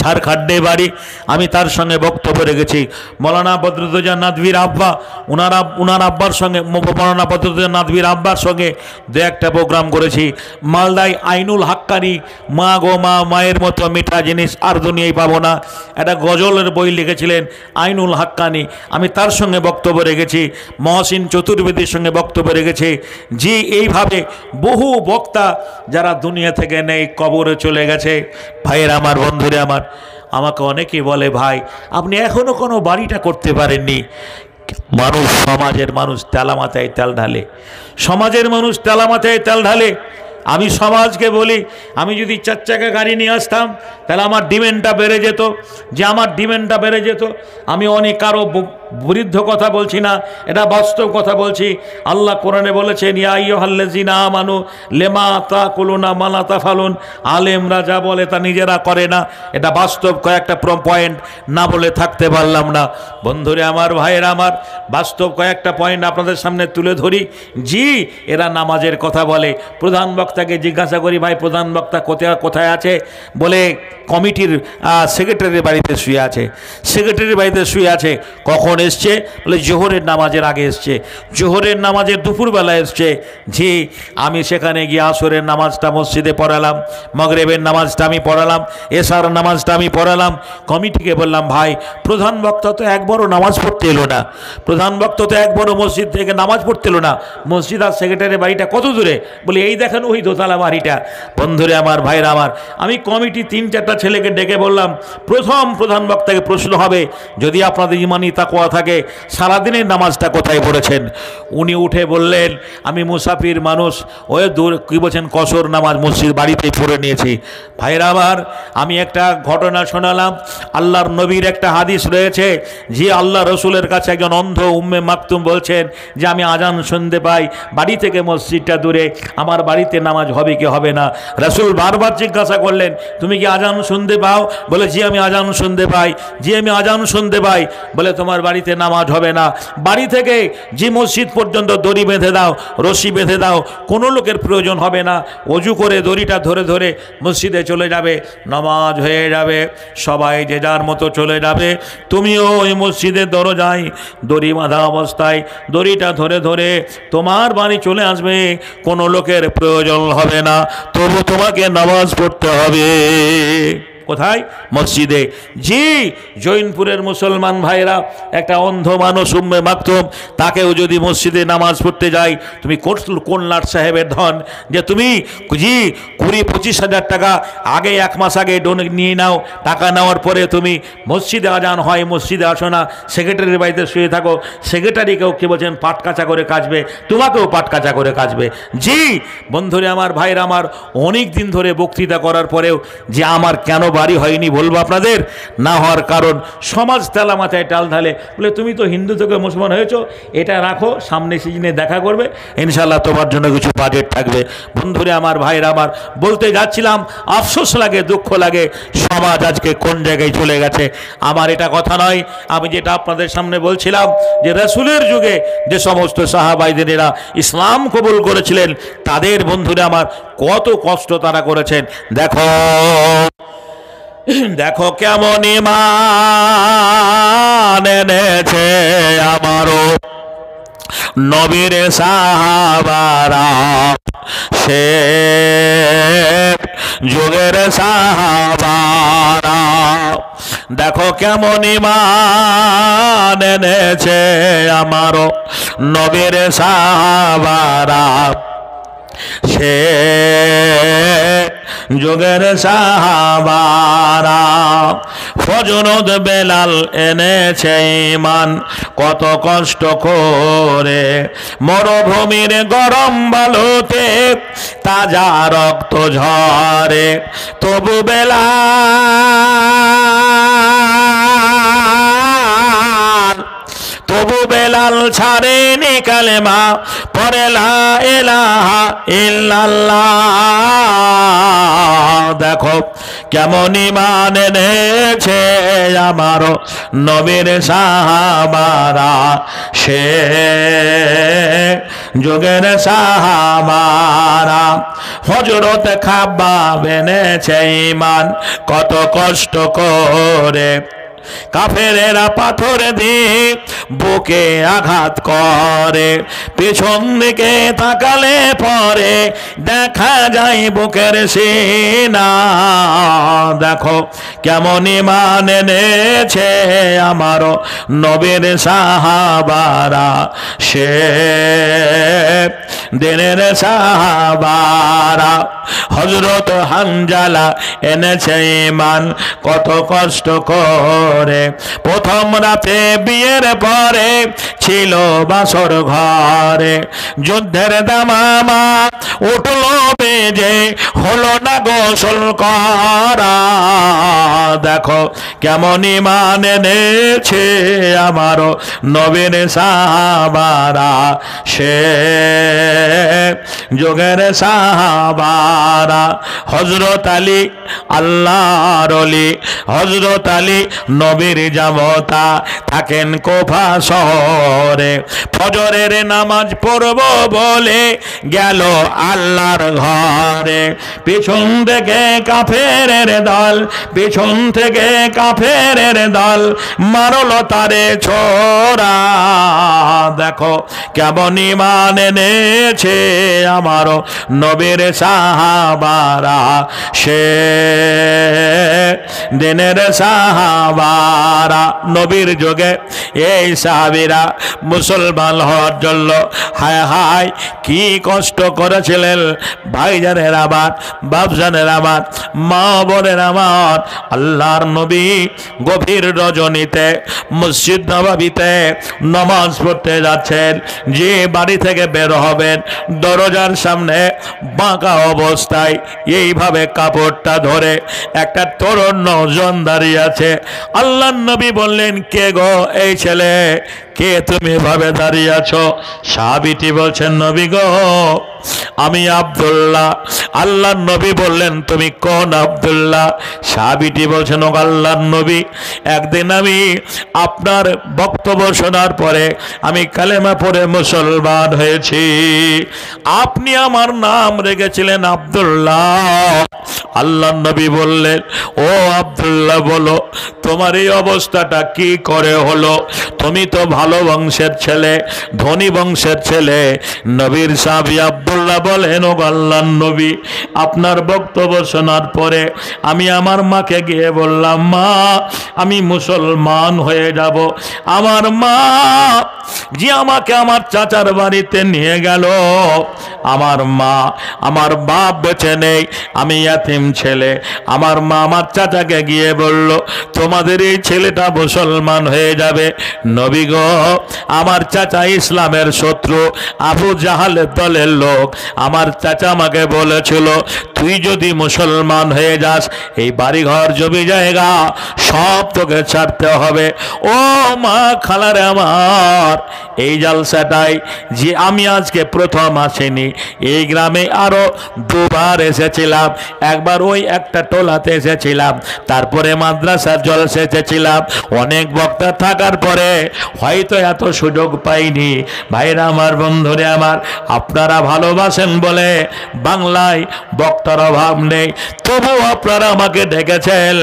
ঝাড়খণ্ডে বাড়ি, আমি তার সঙ্গে বক্তব্য রেখেছি। মৌলানা বদরুদ্দোজা নাদভির আব্বা, উনার আব্বার সঙ্গে, মৌলানা বদরুদ্দোজা নাদভির আব্বার সঙ্গে দু একটা প্রোগ্রাম করেছি। মালদায় আইনুল হাক্কানি, মা গো মা, মায়ের মতো মিঠা জিনিস আর দুনিয়ায় পাবো না, একটা গজলের বই লিখেছিলেন আইনুল হাক্কানি, আমি তার সঙ্গে বক্তব্য রেখেছি। মহসিন চতুর্বেদীর সঙ্গে বক্তব্য রেখেছি। জি এইভাবে বহু বক্তা যারা দুনিয়া থেকে নেই, কবরে চলে গেছে। ভাইয়ের আমার, বন্ধুরে আমার, আমাকে অনেকেই বলে, ভাই আপনি এখনো কোনো বাড়িটা করতে পারেননি। মানুষ, সমাজের মানুষ তেলা মাথায় তেল ঢালে, সমাজের মানুষ তেলা মাথায় তেল ঢালে। আমি সমাজকে বলি, আমি যদি 4 চাকা গাড়ি নিয়ে আসতাম তাহলে আমার ডিমান্ডটা বেড়ে যেত, যে আমার ডিমান্ডটা বেড়ে যেত। আমি অনেক কারো বিরুদ্ধ কথা বলছি না, এটা বাস্তব কথা বলছি। আল্লাহ কোরআনে বলেছেন, ইয়া আইয়ুহাল্লাযিনা আমানু লিমা তাকুলুনা মা লা তাফালুন, আলেমরা যা বলে তা নিজেরা করে না। এটা বাস্তব, কয়েকটা পয়েন্ট না বলে থাকতে পারলাম না। বন্ধুরে আমার, ভাইয়েরা আমার, বাস্তব কয়েকটা পয়েন্ট আপনাদের সামনে তুলে ধরি। জি এরা নামাজের কথা বলে। প্রধান বক্তাকে জিজ্ঞাসা করি, ভাই প্রধান বক্তা কোথায় আছে? বলে কমিটির সেক্রেটারির বাড়িতে শুয়ে আছে। সেক্রেটারির বাড়িতে শুয়ে আছে। কখন এসছে? বলে জোহরের নামাজের আগে এসছে। জোহরের নামাজের দুপুরবেলা এসছে। জি আমি সেখানে গিয়ে আসরের নামাজটা মসজিদে পড়ালাম, মাগরিবের নামাজটা আমি পড়ালাম, এশার নামাজটা আমি পড়ালাম। কমিটিকে বললাম, ভাই প্রধান বক্তা তো একবারও নামাজ পড়তে এলো না, প্রধান বক্তা তো একবারও মসজিদ থেকে নামাজ পড়তে এলো না। মসজিদ আর সেক্রেটারির বাড়িটা কত দূরে? বলে এই দেখেন ওই দোতলা বাড়িটা। বন্ধুরে আমার, ভাইরা আমার, আমি কমিটি 3-4টা ছেলেকে ডেকে বললাম, প্রধান বক্তাকে প্রশ্ন হবে, যদি আপনাদের ইমানি তাকওয়া থাকে সারাদিনের নামাজটা কোথায় পড়েছেন? উনি উঠে বললেন, আমি মুসাফির মানুষ, ওই দূর কী বলছেন কসর নামাজ মসজিদ বাড়িতেই পড়ে নিয়েছি। ভাইরা আমার, আমি একটা ঘটনা শোনালাম। আল্লাহর নবীর একটা হাদিস রয়েছে, যে আল্লাহ রসুলের কাছে একজন অন্ধ উম্মে মাকতুম বলছেন যে আমি আজান শুনতে পাই, বাড়ি থেকে মসজিদটা দূরে, আমার বাড়িতে নামাজ হবে কি হবে না? রসুল বারবার জিজ্ঞাসা করলেন, তুমি কি আজান শুনতে পাও? বলে জি আমি আজান শুনতে পাই। জি আমি আজান শুনতে পাই। বলে তোমার বাড়িতে নামাজ হবে না। বাড়ি থেকে যে মসজিদ পর্যন্ত দড়ি বেঁধে দাও, রশি বেঁধে দাও, কোনো লোকের প্রয়োজন হবে না। অজু করে দড়িটা ধরে ধরে মসজিদে চলে যাবে, নামাজ হয়ে যাবে, সবাই যে যার মতো চলে যাবে। তুমিও ওই মসজিদের দরজায় দড়ি বাঁধা অবস্থায় দড়িটা ধরে ধরে তোমার বাড়ি চলে আসবে, কোনো লোকের প্রয়োজন হবে না, তবু তোমাকে নামাজ পড়তে হবে। কোথায়? মসজিদে। জি জৈনপুরের মুসলমান ভাইরা, একটা অন্ধ মানুষ উম্মে মাকতুম, তাকেও যদি মসজিদে নামাজ পড়তে যাই, তুমি কোন লাট সাহেবের ধন যে তুমি জি 20-25 হাজার টাকা আগে 1 মাস আগে ডোনেট নিয়ে নাও, টাকা নেওয়ার পরে তুমি মসজিদে আজান হয় মসজিদে আসো না, সেক্রেটারির বাড়িতে শুয়ে থাকো, সেক্রেটারিকেও কি বলছেন পাট কাচা করে কাচবে, তোমাকেও পাট কাচা করে কাচবে। জি বন্ধুরে আমার, ভাইরা আমার, অনেক দিন ধরে বক্তৃতা করার পরেও যে আমার কেন বাড়ি হয়নি বলবো আপনাদের, না হওয়ার কারণ সমাজ তেলা মাথায় টাল ঢালে। বলে তুমি তো হিন্দু থেকে মুসলমান হয়েছো, এটা রাখো, সামনে সিজনে দেখা করবে, ইনশাল্লাহ তোমার জন্য কিছু বাজেট থাকবে। বন্ধুরে আমার, ভাইরা আমার, বলতে যাচ্ছিলাম, আফসোস লাগে, দুঃখ লাগে, সমাজ আজকে কোন জায়গায় চলে গেছে। আমার এটা কথা নয়, আমি যেটা আপনাদের সামনে বলছিলাম যে রাসূলের যুগে যে সমস্ত সাহাবাইদেরা ইসলাম কবুল করেছিলেন, তাদের বন্ধুরা আমার কত কষ্ট তারা করেছেন। দেখো দেখো কেমন ঈমান এনেছে আমারও নবীর সাহাবারা, সে যুগের সাহাবারা। দেখো কেমন ঈমান এনেছে আমারও নবীর সাহাবারা, সে যুগের সাহাবারা। ফজরত বেলাল এনেছে ঈমান কত কষ্ট করে, মরুভূমির গরম বালুতে তাজা রক্ত ঝরে, তবু বেলাল ছাড়েনি কালেমা, পড়ে লা ইলাহা ইল্লাল্লাহ। দেখো কেমন ঈমান এনেছে আমারও নবীর সাহাবারা, সে যুগের সাহাবারা। হযরত খাব্বাব এনেছে ঈমান কত কষ্ট করে, কাফেরেরা পাথর দিয়ে বুকে আঘাত করে, পেছন দিকে তাকালে পরে দেখা যায় বুকের সিনা। দেখো কেমন ঈমান এনেছে আমারও নবীর সাহাবারা, সে দিনের সাহাবারা। হযরত হানজালা এনেছে ঈমান কত কষ্ট করে, প্রথম রাতে বিয়ের পরে ছিল বাসর ঘরে, যুদ্ধের দামামা উঠলো বেজে হলো না গোসল করা। দেখো কেমন ঈমান এনেছে আমারও নবীর সাহাবারা, সে যুগের সাহাবারা। হযরত আলী আল্লাহর ওলি, হযরত আলী নবীর জামতা, থাকেন কোফা শহরে, ফজরের নামাজ পড়ব বলে গেল আল্লাহর ঘরে, পিছন থেকে কাফেরের দল, পিছন থেকে কাফেরের দল মারলো তারে ছোরা। দেখো কেমন ঈমান এনেছে আমারও নবীর সাহাবারা, সে দিনের সাহাবারা। নবীর যুগে এই সাহাবীরা মুসলমান হওয়ার জন্য হায় হায় কি কষ্ট করেছিলেন। ভাইজানের আমার, বাপজানের আমার, মা বোনের আমার, আল্লাহর নবী গভীর রজনীতে মসজিদ নববীতে নামাজ পড়তে যাচ্ছেন, যে বাড়ি থেকে বের হবেন দরজার সামনে বাঁকা অবস্থায় এইভাবে কাপড়টা ধরে একটা তরুণ নওজোয়ান দাঁড়িয়ে আছে। আল্লাহর নবী বললেন, কে গো এই ছেলে, কে তুমি এভাবে দাঁড়িয়ে আছো? সাহাবীটি বলছেন, নবী গো আমি আব্দুল্লাহ। আল্লাহর নবী বললেন, তুমি কোন আব্দুল্লাহ? সাহাবীটি বলছেন, ও আল্লাহর নবী, একদিন আমি আপনার বক্তব্য শোনার পরে আমি কালেমা পড়ে মুসলমান হয়েছি, আপনি আমার নাম রেখেছিলেন আব্দুল্লাহ। আল্লাহর নবী বললেন, ও আব্দুল্লাহ বলো তোমার এই অবস্থাটা কি করে হলো? তুমি তো ভালো বংশের ছেলে, ধনী বংশের ছেলে। নবীর সাহাবী আব্দুল্লাহ বলেন, ও আল্লাহর নবী, আপনার বক্তব্য শোনার পরে আমি আমার মাকে গিয়ে বললাম, মা আমি মুসলমান হয়ে যাব। আমার মা যে আমাকে আমার চাচার বাড়িতে নিয়ে গেল, আমার মা, আমার বাপ বেঁচে নেই, আমি ইয়াতিম ছেলে। আমার মা আমার চাচাকে গিয়ে বলল, তোমাদের এই ছেলেটা মুসলমান হয়ে যাবে। নবী গো আমার চাচা ইসলামের শত্রু, আবু জাহালের দলের লোক। আমার চাচা আমাকে বলেছিল, তুই যদি মুসলমান হয়ে যাস এই বাড়িঘর জমি জায়গা সব তোকে ছাড়তে হবে। ও মা খালারে আমার, এই জালসাটাই যে আমি আজকে প্রথম আসিনি, এই গ্রামে আরো দুবার এসেছিলাম। একবার ওই একটা টোলাতে এসেছিলাম, তারপরে মাদ্রাসার জলসে এসেছিলাম। অনেক বক্তা থাকার পরে হয়তো হয়তো এত সুযোগ পাইনি। ভাইরা আমার, বন্ধুরে আমার, আপনারা ভালোবাসেন বলে বাংলায় বক্তার অভাব নেই, তবুও আপনারা আমাকে ডেকেছেন।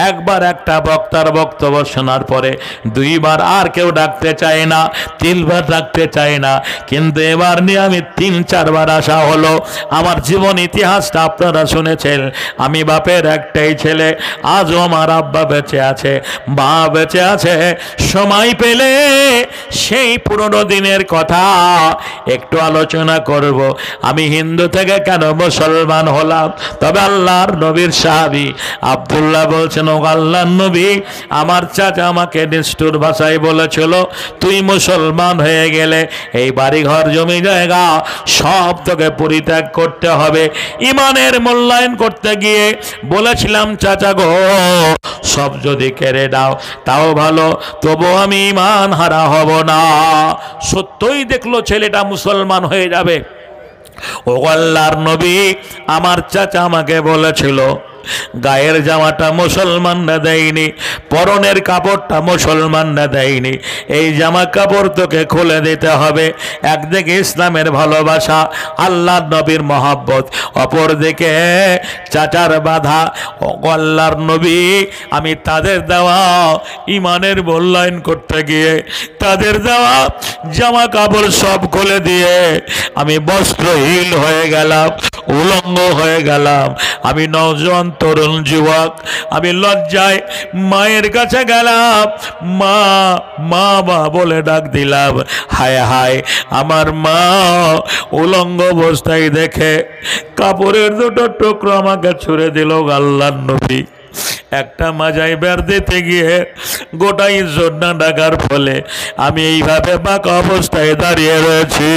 একবার একটা বক্তার বক্তব্য শোনার পরে দুইবার আর কেউ ডাকতে চায় না, তিনবার ডাকতে চায় না, কিন্তু এবার নিয়ে আমি 3-4বার আসা হলো। আমার জীবন ইতিহাসটা আপনারা শুনেছেন। আমি বাপের একটাই ছেলে, আজও আমার আব্বা বেঁচে আছে, মা বেঁচে আছে। সময় পেলে সেই পুরনো দিনের কথা একটু আলোচনা করব। আমি হিন্দু থেকে কেন মুসলমান হলাম? তবে আল্লাহর নবীর সাহাবী আব্দুল্লাহ বলছেন, ও আল্লাহর নবী, আমার চাচা আমাকে নিষ্ঠুর ভাষায় বলেছিল, তুই মুসলমান হয়ে গেলে এই বাড়ি ঘর জমি জায়গা সব তোকে পরিত্যাগ করতে হবে। ইমানের মূল্যায়ন করতে গিয়ে বলেছিলাম, চাচা গো, সব যদি কেড়ে দাও তাও ভালো, তবু আমি ইমান হারা হব না। সত্যই দেখলো ছেলেটা মুসলমান হয়ে যাবে। ও আল্লাহর নবী, আমার চাচা আমাকে বলেছিল, গায়ের জামাটা মুসলমানরা দেয়নি, পরনের কাপড়টা মুসলমানরা দেয়নি, এই জামা কাপড় তোকে খুলে দিতে হবে। একদিকে ইসলামের ভালোবাসা, আল্লাহর নবীর মহব্বত, অপরদিকে চাচার বাধা। ও আল্লাহর নবী, আমি তাদের দেওয়া ইমানের মূল্যায়ন করতে গিয়ে তাদের দেওয়া জামা কাপড় সব খুলে দিয়ে আমি বস্ত্রহীন হয়ে গেলাম, উলঙ্গ হয়ে গেলাম। আমি নওজোয়ান তরুণ যুবক, আমি লজ্জায় মায়ের কাছে গেলাম, মা মা মা বলে ডাক দিলাম। হায় হায়, আমার মা উলঙ্গ অবস্থায় দেখে কাপড়ের দুটো টুকরো আমাকে ছুঁড়ে দিল। আল্লাহর নবী, একটা মাজায় বের দিতে গিয়ে গোটা ইজ্জত না ডাকার ফলে আমি এইভাবে বাঁকা অবস্থায় দাঁড়িয়ে রয়েছি,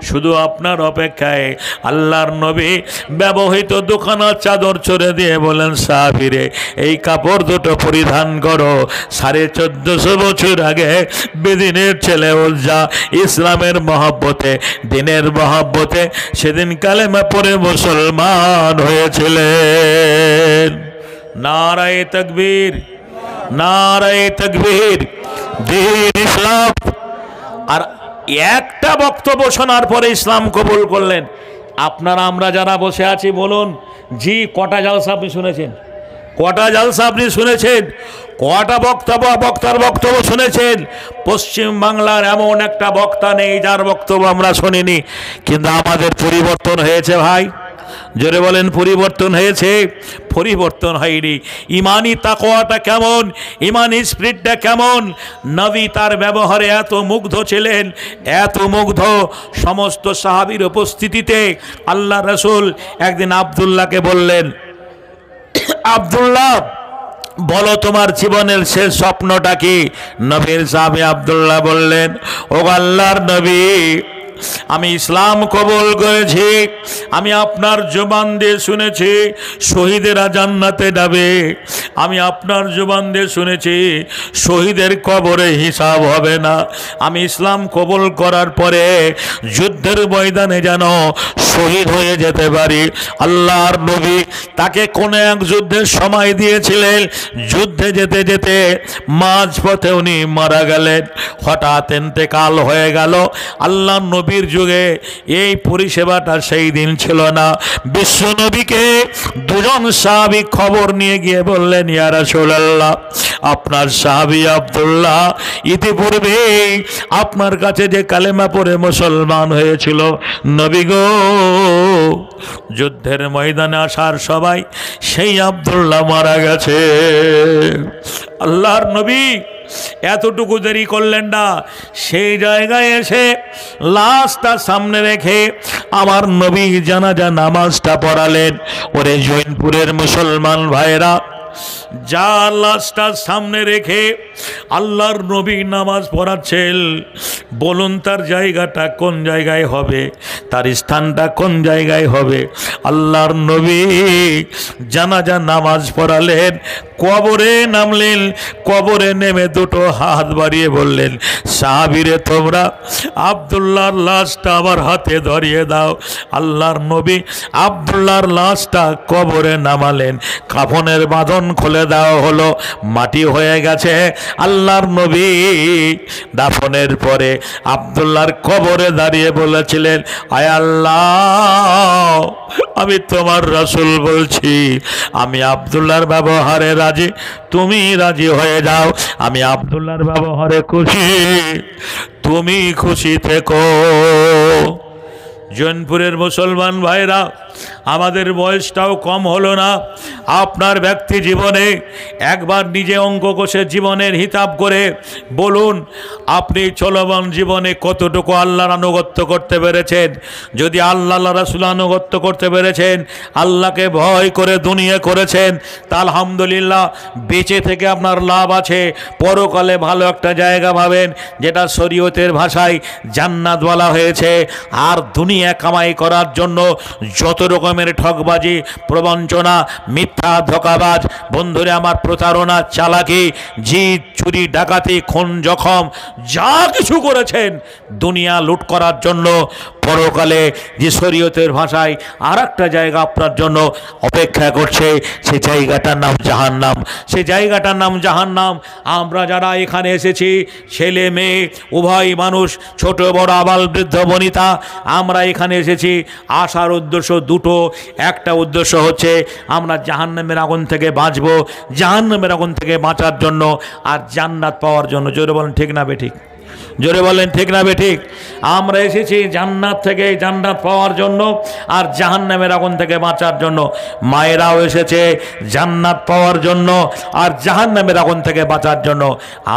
শুধু আপনার অপেক্ষায়। আল্লাহর নবী ব্যবহৃত দোকানের চাদর ছড়ে দিয়ে বলেন, সাহাবীরে, এই কাপড় দুটো পরিধান করো। 1450 বছর আগে বেদিনের ছেলে উজ্জা ইসলামের মহব্বতে, দিনের মহব্বতে সেদিন কালেমা পড়ে মুসলমান হয়েছিলেন। নারায়ে তাকবীর, নারায়ে তাকবীর, দ্বীন ইসলাম। আর একটা বক্তব্য শোনার পরে ইসলাম কবুল করলেন। আপনারা আমরা যারা বসে আছি বলুন, জি, কটা জালসা আপনি শুনেছেন? কটা জালসা আপনি শুনেছেন? কটা বক্তার বক্তব্য শুনেছেন? পশ্চিম বাংলার এমন একটা বক্তা নেই যার বক্তব্য আমরা শুনিনি। কিন্তু আমাদের পরিবর্তন হয়েছে ভাই, জোরে বলেন, পরিবর্তন হয়েছে? পরিবর্তন হয়নি। ইমানি তাকওয়াটা কেমন, ইমানি স্পিরিটটা কেমন? নবী তার ব্যবহারে এত মুগ্ধ ছিলেন, এত মুগ্ধ। সমস্ত সাহাবীর উপস্থিতিতে আল্লাহ রাসূল একদিন আব্দুল্লাহকে বললেন, আব্দুল্লাহ, বলো তোমার জীবনের শেষ স্বপ্নটা কি? নবীর সাহাবী আব্দুল্লাহ বললেন, ও আল্লাহর নবী, আমি ইসলাম কবুল করেছি। আমি আপনার জবান দিয়ে শুনেছি শহীদেরা জান্নাতে যাবে। আমি আপনার জবান দিয়ে শুনেছি শহীদের কবরে হিসাব হবে না। আমি ইসলাম কবুল করার পরে যুদ্ধের ময়দানে যেন শহীদ হয়ে যেতে পারি। আল্লাহর নবী তাকে কোন এক যুদ্ধের সময় দিয়েছিলেন, যুদ্ধে যেতে যেতে মাঝপথে উনি মারা গেলেন। হঠাৎ ইন্তেকাল হয়ে গেল। আল্লাহর নবীর যুগে এই পরিষেবাটা সেই দিন ছিল না। বিশ্ব নবীকে দুজন সাহাবী খবর নিয়ে গিয়ে বললেন, ইয়া রাসূলুল্লাহ, আপনার সাহাবী আব্দুল্লাহ ইতিপূর্বে আপনার কাছে যে কালেমা পড়ে মুসলমান হয়েছিল, নবী গো, যুদ্ধের ময়দানে আসার সবাই সেই আব্দুল্লাহ মারা গেছে। আল্লাহর নবী এতটুকু দেরি করলেন না, সেই জায়গায় এসে লাশটা সামনে রেখে আমার নবী জানাজা নামাজটা পড়ালেন। ওরে জৈনপুরের মুসলমান ভাইরা, যা লাশটা সামনে রেখে আল্লাহর নবী নামাজ পড়াচ্ছেন, বলুন তার জায়গাটা কোন জায়গায় হবে, তার স্থানটা কোন জায়গায় হবে? আল্লাহর নবী জানাজা নামাজ পড়ালেন, কবরে নামলেন। কবরে নেমে দুটো হাত বাড়িয়ে বললেন, সাহাবীরে, তোমরা আব্দুল্লাহর লাশটা আমার হাতে ধরিয়ে দাও। আল্লাহর নবী আব্দুল্লাহর লাশটা কবরে নামালেন, কাফনের বাঁধন কাফন খুলে দেওয়া হলো, মাটি হয়ে গেছে। আল্লাহর নবী দাফনের পরে আব্দুল্লাহর কবরে দাঁড়িয়ে বলেছিলেন, আয় আল্লাহ, আমি তোমার রাসূল বলছি, আমি আব্দুল্লাহর ব্যবহারে রাজি, তুমি রাজি হয়ে যাও। আমি আব্দুল্লাহর ব্যবহারে খুশি, তুমি খুশি থেকো। জৈনপুরের মুসলমান ভাইরা, আমাদের বয়সটাও কম হলো না। আপনার ব্যক্তি জীবনে একবার নিজে অঙ্ক কষে জীবনের হিসাব করে বলুন, আপনি চলমান জীবনে কতটুকু আল্লাহর আনুগত্য করতে পেরেছেন। যদি আল্লাহ রাসূল আনুগত্য করতে পেরেছেন, আল্লাহকে ভয় করে দুনিয়া করেছেন, তা আলহামদুলিল্লাহ, বেঁচে থেকে আপনার লাভ আছে। পরকালে ভালো একটা জায়গা পাবেন, যেটা শরীয়তের ভাষায় জান্নাত বলা হয়েছে। আর দুনিয়া কামাই করার জন্য যত রকমের ঠকবাজি, প্রবঞ্চনা, মিথ্যা, ধোঁকাবাজ, বন্ধুরে আমার, প্রতারণা, চালাকি, জিদ, চুরি, ডাকাতি, খুন, জখম, যা কিছু করেছেন দুনিয়া লুট করার জন্য, পরকালে যে শরীয়তের ভাষায় আর একটা জায়গা আপনার জন্য অপেক্ষা করছে, সেই জায়গাটার নাম জাহান্নাম। সেই জায়গাটার নাম জাহান্নাম। আমরা যারা এখানে এসেছি, ছেলে মেয়ে উভয় মানুষ, ছোট বড়, আবাল বৃদ্ধ বনিতা, আমরা এখানে এসেছি আসার উদ্দেশ্য দুটো। একটা উদ্দেশ্য হচ্ছে আমরা জাহান্নামের আগুন থেকে বাঁচব, জাহান্নামের আগুন থেকে বাঁচার জন্য, আর জান্নাত পাওয়ার জন্য। জোরে বলেন ঠিক না বেঠিক? জোরে বলেন ঠিক না বেঠিক? আমরা এসেছি জান্নাত থেকে, জান্নাত পাওয়ার জন্য, আর জাহান্নামের আগুন থেকে বাঁচার জন্য। মায়েরাও এসেছে জান্নাত পাওয়ার জন্য আর জাহান্নামের আগুন থেকে বাঁচার জন্য।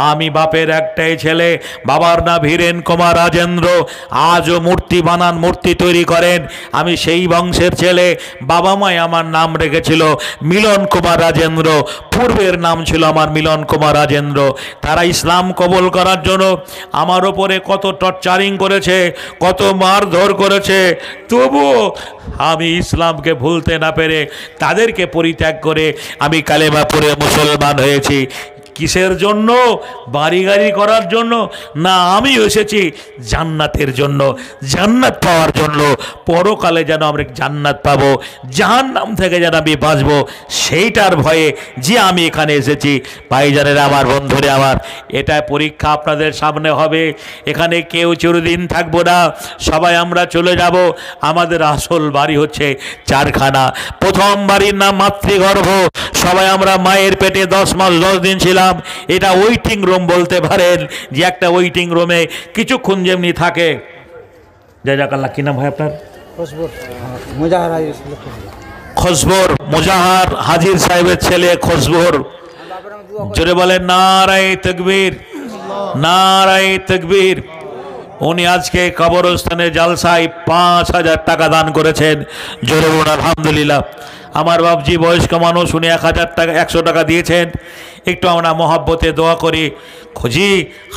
আমি বাপের একটাই ছেলে, বাবার নাম হীরেন কুমার রাজেন্দ্র। আজও মূর্তি বানান, মূর্তি তৈরি করেন। আমি সেই বংশের ছেলে। বাবা মাই আমার নাম রেখেছিল মিলন কুমার রাজেন্দ্র, পূর্বের নাম ছিল আমার মিলন কুমার রাজেন্দ্র। তারা ইসলাম কবুল করার জন্য আমার ওপরে কত টর্চারিং করেছে, কত মারধর করেছে, তবুও আমি ইসলামকে ভুলতে না পেরে তাদেরকে পরিত্যাগ করে আমি কালেমা পড়ে মুসলমান হয়েছি। কিসের জন্য? বাড়ি গাড়ি করার জন্য না, আমি এসেছি জান্নাতের জন্য, জান্নাত পাওয়ার জন্য। পরকালে যেন আমরা জান্নাত পাবো, জাহান্নাম থেকে যেন আমি বাঁচবো, সেইটার ভয়ে যে আমি এখানে এসেছি। ভাইজানেরা আমার, বন্ধুরে আমার, এটা পরীক্ষা আপনাদের সামনে হবে। এখানে কেউ চিরদিন থাকবো না, সবাই আমরা চলে যাব। আমাদের আসল বাড়ি হচ্ছে চারখানা। প্রথম বাড়ির নাম মাতৃগর্ভ। সবাই আমরা মায়ের পেটে 10 মাস 10 দিন ছিলাম। এটা ওয়েটিং রুম বলতে পারেন, যে একটা ওয়েটিং রুমে কিছুক্ষণ যেমনি থাকে। জাযাকাল্লাহ, কি নাম ভাই আপনার? খসবর মুজাহার হাজির সাহেবের ছেলে খসবর। জোরে বলেন নারায়ে তাকবীর, নারায়ে তাকবীর। উনি আজকে কবরস্থানে জালসায় 5000 টাকা দান করেছেন। জোরে বলুন আলহামদুলিল্লাহ। আমার বাপজি বয়স্ক মানুষ, উনি 1000 টাকা 100 টাকা দিয়েছেন। একটু আমরা মহাব্বতে দোয়া করি।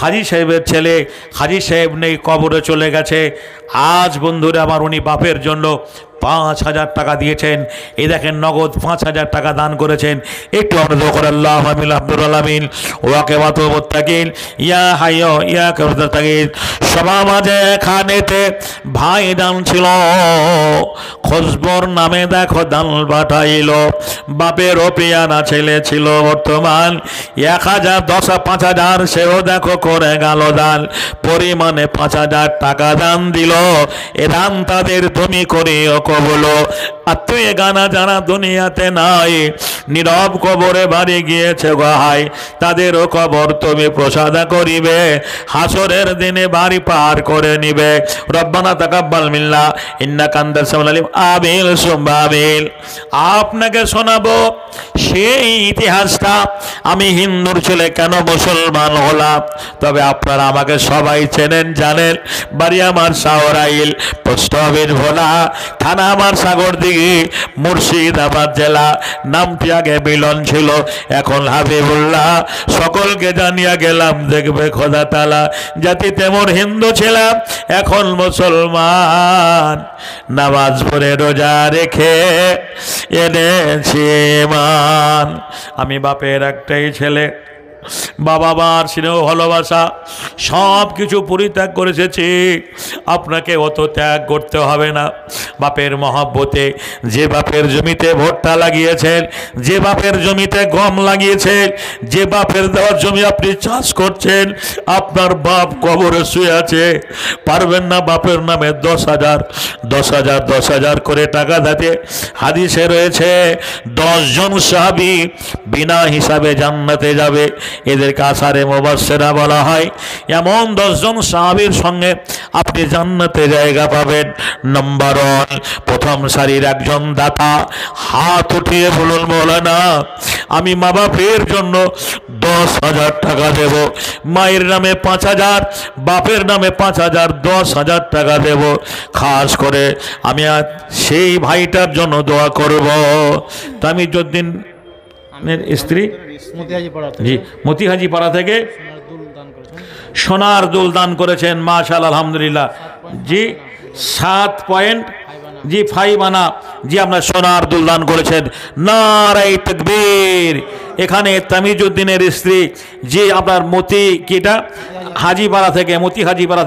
হাজি সাহেবের ছেলে, হাজি সাহেব নেই, কবরে চলে গেছে। আজ বন্ধুরা আমার, উনি বাপের জন্য 5000 টাকা দিয়েছেন। এই দেখেন নগদ 5000 টাকা দান করেছেন। একটু আমরা দোয়া করি, আল্লাহ আমিন আব্দুল আলামিন ওয়াকে মাতু মুত্তাকিন ইয়া হাইয়্যু ইয়া কারুতাকিন। সবার মাঝে এখানেতে ভাই দান ছিল, খসবর নামে দেখো দান পাঠাইলো। বাপের অপিয়ানা ছেলে ছিল, বর্তমান 1000 10 5000 সেও দেখো করে গেল দান। পরিমাণে 5000 টাকা দান দিল। এ দান তাদের তুমি করিও কবুল। আত্মীয় গানা যারা দুনিয়াতে নাই, নীরব কবরে বাড়ি গিয়েছে গাহাই, তাদেরও কবর তুমি প্রসাদা করিবে, হাসরের দিনে বাড়ি পার করে নিবে। রব্বানা তাকাব্বাল মিন্না ইন্নাকা আনতাস সামিউল আলিম। আমিন সুম্মা আমিন। আপনাকে শোনাবো সেই ইতিহাসটা, আমি হিন্দুর ছেলে কেন মুসলমান হলাম। তবে আপনারা আমাকে সবাই চেনেন, জানেন। বাড়ি আমার শাহরাইল, পোস্ট অফিস ভোলা, থানা আমার সাগরদিঘি, মুর্শিদাবাদ জেলা। নামটি আগে মিলন ছিল, এখন হাবিবুল্লাহ। সকলকে জানিয়া গেলাম, দেখবে খোদা তাআলা, জাতি তেমন হিন্দু ছিলাম, এখন মুসলমান। নামাজ পড়ে রোজা রেখে এনেছি ঈমান। আমি বাপের একটাই ছেলে, বাবা মার স্নেহ ভালোবাসা সব কিছু পরিত্যাগ করে এসেছি। আপনাকে অত ত্যাগ করতে হবে না। বাপের মহব্বতে, যে বাপের জমিতে ভোট ভুট্টা লাগিয়েছেন, যে বাপের জমিতে গম লাগিয়েছেন, যে বাপের দেওয়ার জমি আপনি চাষ করছেন, আপনার বাপ কবরে শুয়ে আছে, পারবেন না বাপের নামে 10,000 করে টাকা দিতে। হাদিসে রয়েছে 10 জন সাহাবী বিনা হিসাবে জান্নাতে যাবে, এদেরকে আশারে মুবাশশিরা বলা হয়। এমন 10 জন সাহাবীর সঙ্গে আপনি জান্নাতে জায়গা পাবেন। নম্বর 1, প্রথম সারির একজন দাতা, হাত উঠিয়ে বলুন, মৌলানা আমি মা বাপের জন্য 10,000 টাকা দেব, মায়ের নামে 5,000, বাপের নামে 5,000, 10,000 টাকা দেব। খাস করে আমি সেই ভাইটার জন্য দোয়া করব। তামিজউদ্দিন স্ত্রী জি মতিহাজি পাড়া থেকে সোনার দুল দান করেছেন, মাশাআল্লাহ, আলহামদুলিল্লাহ। জি 7.5 আনা জি আপনার সোনার দুল দান করেছেন। নারায়ে তাকবীর। এখানে তামিজউদ্দিনের স্ত্রী যে আপনার মতি হাজিপাড়া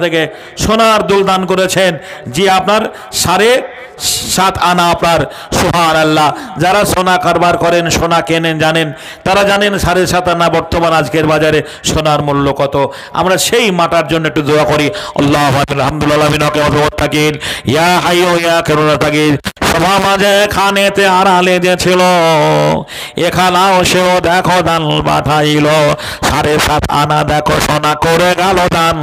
থেকে সোনার দুল দান করেছেন, যে আপনার 7.5 আনা আপনার। সুবহানাল্লাহ। যারা সোনা কারবার করেন, সোনা কেনেন, জানেন, তারা জানেন 7.5 আনা বর্তমান আজকের বাজারে সোনার মূল্য কত। আমরা সেই মাটার জন্য একটু দোয়া করি। আল্লাহু আকবার, আলহামদুলিল্লাহ, ইয়া হাইয়ু ইয়া কারুম। সভা মাঝে খানেতে আড়ালে যে ছিল, এখানেও সেও দেখো দান পাঠাইল, 7.5 আনা দেখো সোনা করে গেল দান,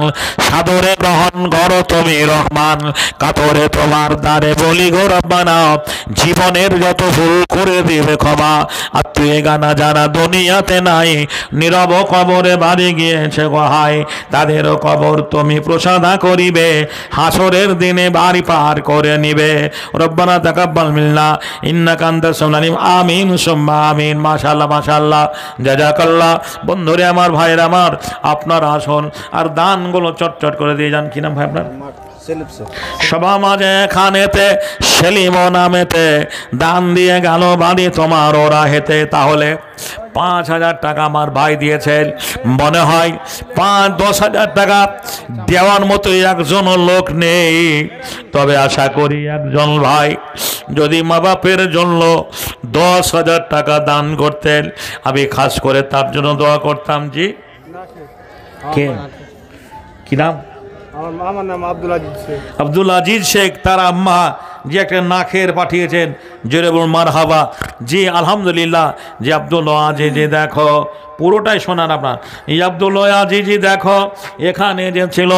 সাদরে গ্রহণ করো তুমি রহমান, কাতরে তোমার দ্বারে বলি গো রব্বানা, জীবনের যত ভুল করে দিবে ক্ষমা, আত্মীয় গানা যারা দুনিয়াতে নাই, নীরব কবরে বাড়ি গিয়েছে গহায়, তাদেরও কবর তুমি প্রসাদা করিবে, হাসরের দিনে বাড়ি পার করে নিবে। রব্বানা তাকাব্বাল মিন্না ইন্নাকা আনতাস সামিউল আলিম। আমিন সুম্মা আমিন। মাশাআল্লাহ, মাশাআল্লাহ, জাযাকাল্লাহ। বন্ধুরে আমার, ভাইয়ের আমার, আপনার আসন আর দানগুলো চটচট করে দিয়ে যান। কি নাম ভাই আপনার? সভা মাঝে খানেতে সেলিম নামেতে দান দিয়ে গেল বাড়ি তোমার ওরা হেতে। তাহলে 5,000 টাকা আমার ভাই দিয়েছেন। মনে হয় 5-10,000 টাকা দেওয়ার মতো একজন লোক নেই, তবে আশা করি একজন ভাই যদি মা বাপের জন্য 10,000 টাকা দান করতেন, আমি খাস করে তার জন্য দোয়া করতাম। জি কে, কি নাম? আমার নাম আব্দুল আজিজ শেখ। তার আম্মা যে একটা নাখের পাঠিয়েছেন, জোরে বলুন মারহাবা। জি আলহামদুলিল্লাহ। যে আব্দুল আজিজ, দেখো পুরোটাই শোনান আপনার। এই আব্দুল আজিজ দেখো এখানে যে ছিল,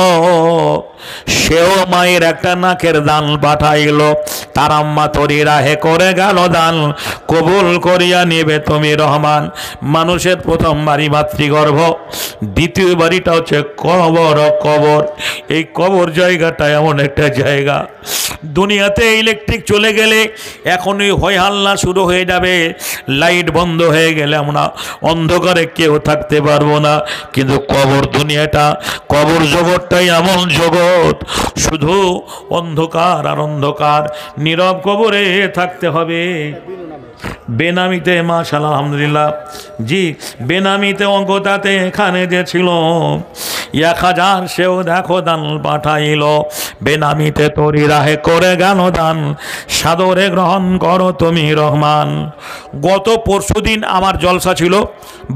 সেও মায়ের একটা নাকের দান পাঠাইল, তার আম্মা তরি রাহে করে গেল দান, কবুল করিয়া নেবে তুমি রহমান। মানুষের প্রথম বাড়ি মাতৃগর্ভ, দ্বিতীয় বাড়িটা হচ্ছে কবর। কবর, এই কবর জায়গাটা এমন একটা জায়গা, দুনিয়াতে ইলেকট্রিক চলে গেলে এখনই হই হাল্লা শুরু হয়ে যাবে, লাইট বন্ধ হয়ে গেলে আমরা অন্ধকারে কেউ থাকতে পারবো না। কিন্তু কবর দুনিয়াটা, কবর জগৎটাই এমন জগৎ, শুধু অন্ধকার আর অন্ধকার। নীরব কবরে থাকতে হবে। বেনামিতে, মাশাআল্লাহ, আলহামদুলিল্লাহ। জি বেনামিতে অঙ্কটাতে এখানে যে ছিল 1,000, সেও দেখো দান পাঠাইল, বেনামিতে তরি রাহে করে গেল দান, সাদরে গ্রহণ করো তুমি রহমান। গত পরশুদিন আমার জলসা ছিল,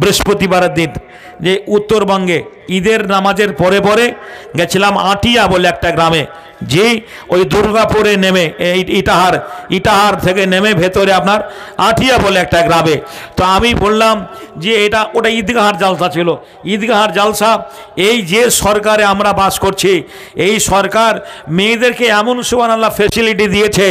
বৃহস্পতিবারের দিন, যে উত্তরবঙ্গে ঈদের নামাজের পরে পরে গেছিলাম আটিয়া বলে একটা গ্রামে। যে ওই দুর্গাপুরে নেমে ইটাহার থেকে নেমে ভেতরে আপনার আটিয়া বলে একটা গ্রামে। তো আমি বললাম যে ওটা ঈদগাহার জালসা ছিল। ঈদগাহার জালসা, এই যে সরকারে আমরা বাস করছি, এই সরকার মেয়েদেরকে এমন সুবহানাল্লাহ ফেসিলিটি দিয়েছে,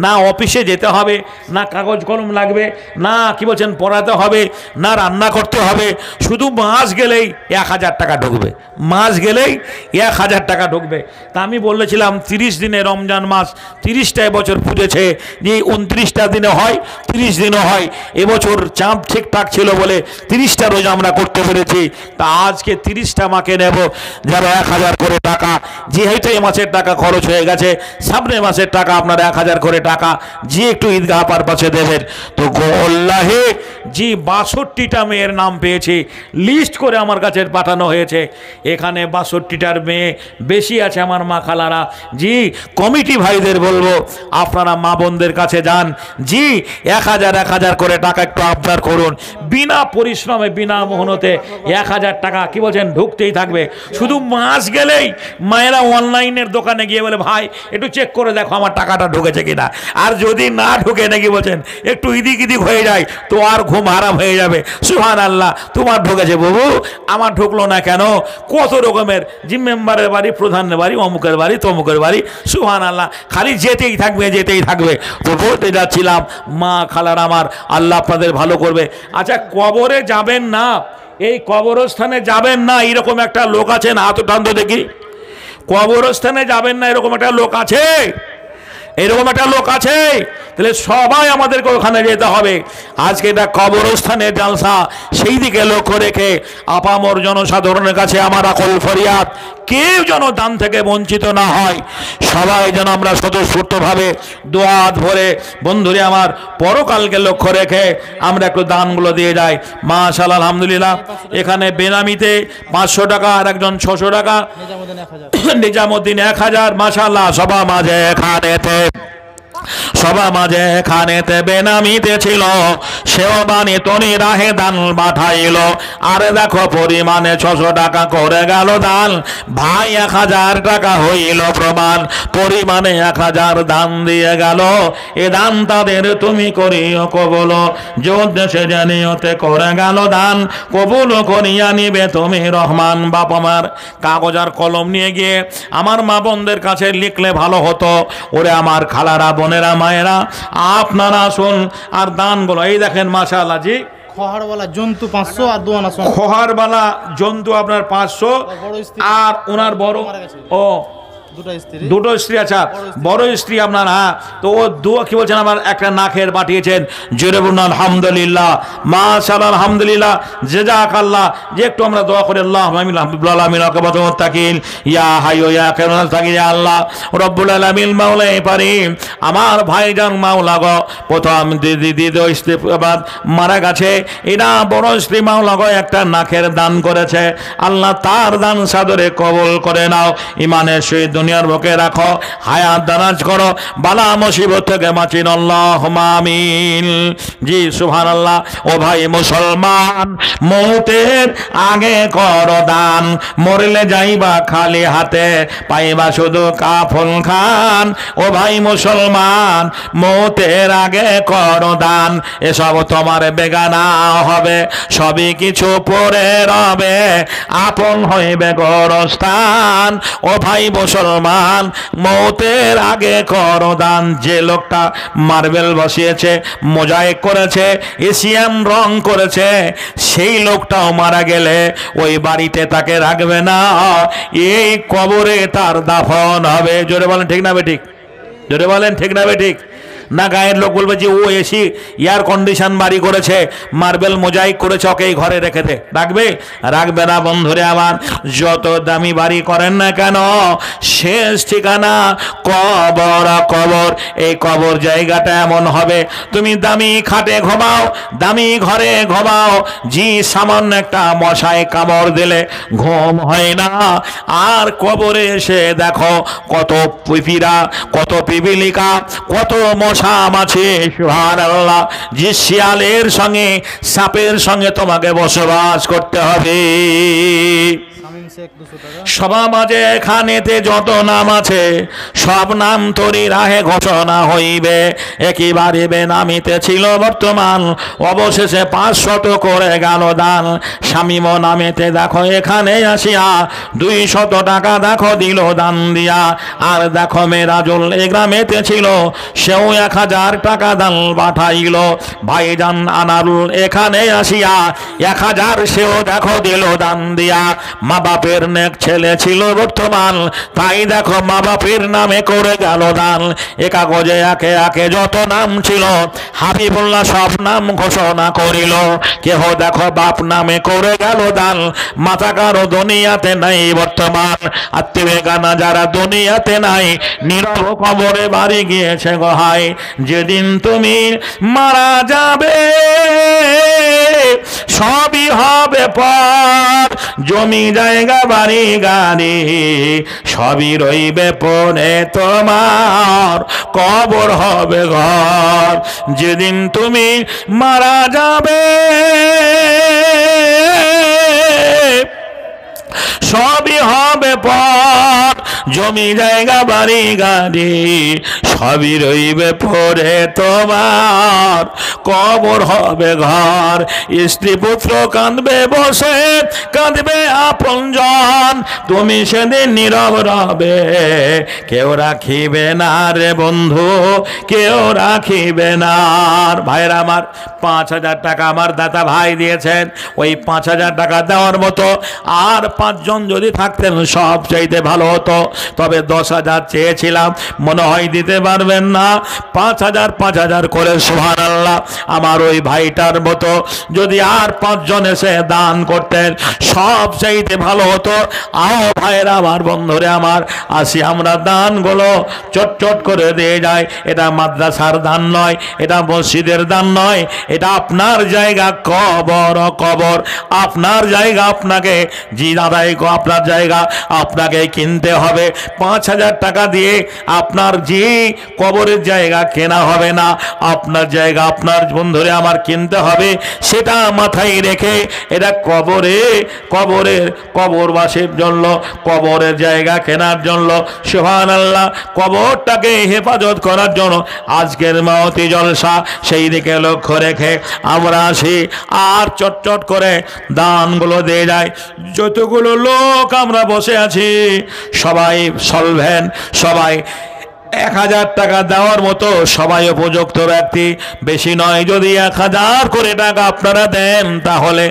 না অফিসে যেতে হবে, না কাগজ কলম লাগবে, না কি বলছেন পড়াতে হবে, না রান্না করতে হবে, শুধু মাস গেলেই 1,000 টাকা ঢুকবে, মাস গেলেই 1,000 টাকা ঢুকবে। তা আমি বলেছিলাম 30 দিনে, রমজান মাস 30টায় বছর পুজেছে, যে 29টা দিনে হয়, 30 দিনও হয়। এবছর চাঁদ ঠিকঠাক ছিল বলে 30টা রোজা আমরা করতে পেরেছি। তা আজকে 30টা মাকে নেব, যারা 1000 করে টাকা, যেহেতু এই মাসের টাকা খরচ হয়ে গেছে, সামনের মাসের টাকা আপনার 1000 করে টাকা যে একটু ঈদগাহ পারপাসে দেবেন। তো গোল্লাহে জি 62টা মেয়ের নাম পেয়েছি, লিস্ট করে আমার কাছে পাঠানো হয়েছে। এখানে 62টার মেয়ে বেশি আছে আমার মা খালারা। জি কমিটি ভাইদের বলবো আপনারা মা বোনদের কাছে যান, জি 1000 করে টাকা একটু আবদার করুন, বিনা পরিশ্রমে বিনা মেহনতে 1000 টাকা কি বলছেন ঢুকতেই থাকবে। শুধু মাস গেলেই মায়েরা অনলাইনের দোকানে গিয়ে বলে ভাই একটু চেক করে দেখো আমার টাকাটা ঢুকেছে কিনা, আর যদি না ঢুকে নাকি বলছেন একটু ইদিক ইদিক হয়ে যায় তো আর ঘুম হারাম হয়ে যাবে। সুবহানাল্লাহ, তোমার ঢুকেছে বাবু, আমার ঢুকলো না কেন? কত রকমের জি মেম্বারের বাড়ি, প্রধানের বাড়ি, অমুকের বাড়ি, তমুকের বাড়ি, সুবহানাল্লাহ, খালি যেতেই থাকবে যেতেই থাকবে। তো বলতে যাচ্ছিলাম মা খালার আমার, আল্লাহ আপনাদের ভালো করবে। আচ্ছা কবরে যাবেন না, এই কবরস্থানে যাবেন না এরকম একটা লোক আছে না? হাত টান তো দেখি। কবরস্থানে যাবেন না এরকম একটা লোক আছে? এরকম একটা লোক আছে? তাহলে সবাই আমাদেরকে ওখানে যেতে হবে। আজকে এটা কবরস্থানের জালসা, সেই দিকে লক্ষ্য রেখে আপামর জনসাধারণের কাছে আমার আকুল ফরিয়াদ, কেউ যেন দান থেকে বঞ্চিত না হয়। সবাই যেন আমরা স্বতঃস্ফূর্তভাবে দোয়াত ভরে বন্ধুরে আমার পরকালকে লক্ষ্য রেখে আমরা একটু দানগুলো দিয়ে যাই। মাশাআল্লাহ, আলহামদুলিল্লাহ। এখানে বেনামিতে 500 টাকা, আর একজন 600 টাকা, নিজামুদ্দিন 1000। মাশাআল্লাহ, সবার মাঝে খানেতে বেনামিতে ছিল, সেও বাণী তনি রাহে দান পাঠাইল। আরে দেখো পরিমাণে 600 টাকা করে গেল দান, ভাই 1000 টাকা হইল প্রমাণ, পরিমাণে 1000 দান দিয়ে গেল। এ দান তাদের তুমি করিও কবুল, যে উদ্দেশ্যে জানিওতে করে গেল দান, কবুল করিয়া নিবে তুমি রহমান। বাপ আমার কাগজ আর কলম নিয়ে গিয়ে আমার মা বোনদের কাছে লিখলে ভালো হতো। ওরে আমার খালারা, বোনেরা, মায়েরা, আপনারা আসুন আর দানগুলো এই দেখেন। মাশাআল্লাহ, জি খোহারওয়ালা জন্তু 500 আর দোয়ানা খোহারওয়ালা জন্তু আপনার 500, আর ওনার বড় ও দুটো স্ত্রী। আচ্ছা বড় স্ত্রী আপনার, হ্যাঁ। তো ও দুয়া কি বলছেন, আমার একটা নাকের পাঠিয়েছেন। জোরে বলুন আলহামদুলিল্লাহ, মাশাআল্লাহ, আলহামদুলিল্লাহ, জাযাকাল্লাহ। যে একটু আমরা দোয়া করি, আল্লাহ হাবিবুল আলামিন আকাবাতুল মুত্তাকিন, ইয়া হাইয়ু ইয়া কাইয়ুম তাকিন, ইয়া আল্লাহ রব্বুল আলামিন মাওলাই পারিম, আমার ভাইজান মাওলা গো, প্রথম দ্বিতীয় স্ত্রী মারা গেছে, এরা বড় স্ত্রী মাওলা গো একটা নাকের দান করেছে। আল্লাহ তার দান সাদরে কবুল করে নাও, ইমানের সহিত দুনিয়ার বুকে রাখো, হায়াত দারাজ করো, বালা মুসিবত থেকে বাঁচিন, আল্লাহুম্মা আমিন। জি সুবহানাল্লাহ। ও ভাই মুসলমান, মৌতের আগে করো দান, মরলে যাইবা খালি হাতে, পাইবা শুধু কাফন খান। ও ভাই মুসলমান, মৌতের আগে করো দান, এসব তোমার বেগানা হবে, সবই কিছু পরে রবে, আপন হইবে গোরস্থান। ও ভাই মুসলমান, মৌতের আগে করো দান। যে লোকটা মার্বেল বসিয়েছে, মোজাইক করেছে, এশিয়ান রং করেছে, সেই লোকটাও মারা গেলে ওই বাড়িতে তাকে রাখবে না, এই কবরে তার দাফন হবে। জোরে বলেন ঠিক না বেঠিক? জোরে বলেন ঠিক না বেঠিক? না গায়ের লোক বলবে যে ও এসি এয়ার কন্ডিশন বাড়ি করেছে, মার্বেল মোজাইক করেছে, ওকে ঘরে রেখে দে, রাখবে? রাখবে না বন্ধুরে আমার। যত দামি বাড়ি করেন না কেন, শেষ ঠিকানা কবর। কবর, এই কবর জায়গাটা এমন হবে, তুমি দামি খাটে ঘুমাও, দামি ঘরে ঘুমাও, জি সামান্য একটা মশায় কামড় দিলে ঘুম হয় না। আর কবরে এসে দেখো কত পিপিরা, কত পিপিলিকা, কত মাছি, সুবহানাল্লাহ। যে শিয়ালের সঙ্গে, সাপের সঙ্গে তোমাকে বসবাস করতে হবে। সবার মাঝে এখানেতে যত নাম আছে, সব নাম তোরই রাহে ঘোষণা হইবে। একেবারে বেনামিতে ছিল বর্তমান, অবশেষে 500 করে গেল দান। শামীম নামেতে দেখো এখানে আসিয়া 200 টাকা দেখো দিল দান দিয়া। আর দেখো মেরাজুল এ গ্রামেতে ছিল, সেও 1000 টাকা দান পাঠাইল। ভাইজান আনারুল এখানে আসিয়া 1000 সেও দেখো দিল দান দিয়া। মা বাপের নেক ছেলে ছিল বর্তমান, তাই দেখো মা বাপের নামে করে গেল দান। এ কাগজে একে একে যত নাম ছিল হাবিবুল্লাহ সব নাম ঘোষণা করিল। কেহ দেখো বাপ নামে করে গেল দান। মাথা কারো দুনিয়াতে নাই বর্তমান, আত্মীয় গানা যারা দুনিয়াতে নাই নীরব কবরে বাড়ি গিয়েছে গহায়। যেদিন তুমি মারা যাবে সবই হবে পর, জমি জায়গা বাড়ি গাড়ি সবই রইবে পরে, তোমার কবর হবে ঘর। যেদিন তুমি মারা যাবে সবই হবে পর, জমি জায়গা বাড়ি গাড়ি সবই রইবে পরে, তোমার কবর হবে ঘর। স্ত্রী পুত্র কাঁদবে বসে, কাঁদবে আপনজন, তুমি সেদিন নীরব রবে, কেউ রাখিবে না রে বন্ধু, কেউ রাখিবে না। ভাইরা আমার 5000 টাকা আমার দাতা ভাই দিয়েছেন। ওই 5000 টাকা দেওয়ার মতো আর 5 জন যদি থাকতেন সব চাইতে ভালো হতো। তবে 10,000 চেয়েছিলাম, মনে হয় দিতে পারবেন না। 5,000 করে সুবহানাল্লাহ। আমার ওই ভাইটার মতো যদি আর 5 জন এসে দান করতেন সব চাইতে ভালো হতো। আও ভাইরা আমার, বন্ধুরে আমার, আসি আমরা দানগুলো চট করে দিয়ে যাই। এটা মাদ্রাসার দান নয়, এটা মসজিদের দান নয়, এটা আপনার জায়গা কবর। আপনার জায়গা আপনাকে আপনার জায়গা আপনাকে কিনতে হবে। 5,000 টাকা দিয়ে আপনার যে কবরের জায়গা কেনা হবে না, আপনার জায়গা আপনার বন্ধুরে আমার কিনতে হবে। সেটা মাথায় রেখে এটা কবরবাসীর জন্য, কবরের জায়গা কেনার জন্য, সুবহানাল্লাহ, কবরটাকে হেফাজত করার জন্য আজকের মাওতি জলসা সেই দিকে লক্ষ্য রেখে আমরা আসি আর চট করে দানগুলো দিয়ে যায়। যতগুলো লোক আমরা বসে আছি সবাই সলভেন, সবাই 1000 টাকা দেওয়ার মতো সবাই উপযুক্ত ব্যক্তি। বেশি নয়, যদি 1000 করে টাকা আপনারা দেন তাহলে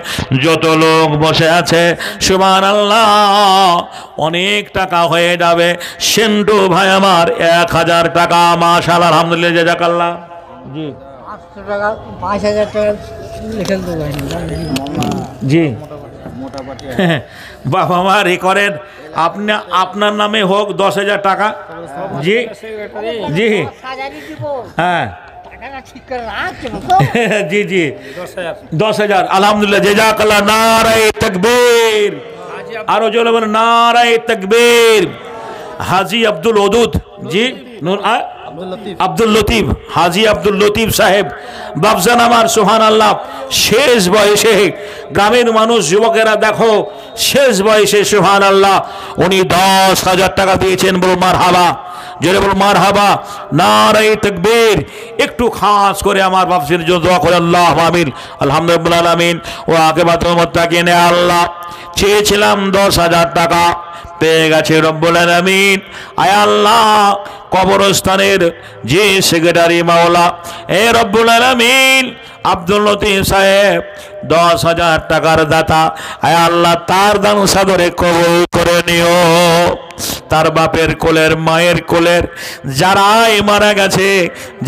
যত লোক বসে আছে সুবহানাল্লাহ অনেক টাকা হয়ে যাবে। সেন্টু ভাই আমার 1000 টাকা, মাশাআল্লাহ, আলহামদুলিল্লাহ, জাযাকাল্লাহ। জি 500 টাকা 5000 টাকা লিখেন তো ভাই। জি বাবা মা রে করেন আপনি, আপনার নামে হোক 10,000 টাকা। জি জি হ্যাঁ জি জি 10,000, আলহামদুলিল্লাহ, জাযাকাল্লাহ। নারায়ে তাকবীর, আরো জোরে বলেন নারায়ে তাকবীর। হাজী আব্দুল ওদুদ, জি আব্দুল লতিফ, হাজী আব্দুল লতিফ সাহেব বাবজান আমার, সুবহানাল্লাহ, শেষ বয়সে গ্রামের মানুষ যুবকেরা দেখো শেষ বয়সে সুবহানাল্লাহ উনি 10,000 টাকা দিয়েছেন। বল মারহাবা, জোরে বল মারহাবা, নারায়ে তাকবীর। একটু খাস করে আমার বাপসির জন্য দোয়া করে আল্লাহ আমিন, আলহামদুলিল্লাহ আমিন। ও আকিবাতুল মুত্তাকিন। আল্লাহ চেয়েছিলাম 10,000 টাকা, পেয়ে গেছে রব্বুল আলামিন। আয় আল্লাহ, কবরস্থানের যে সেক্রেটারি মাওলা এ রব্বুল আলামিন আব্দুল লতিফ সাহেব 10,000 টাকার দাতা, আয় আল্লাহ তার দান সাদরে কবুল করে নিও। তার বাপের কোলের, মায়ের কোলের যারাই মারা গেছে,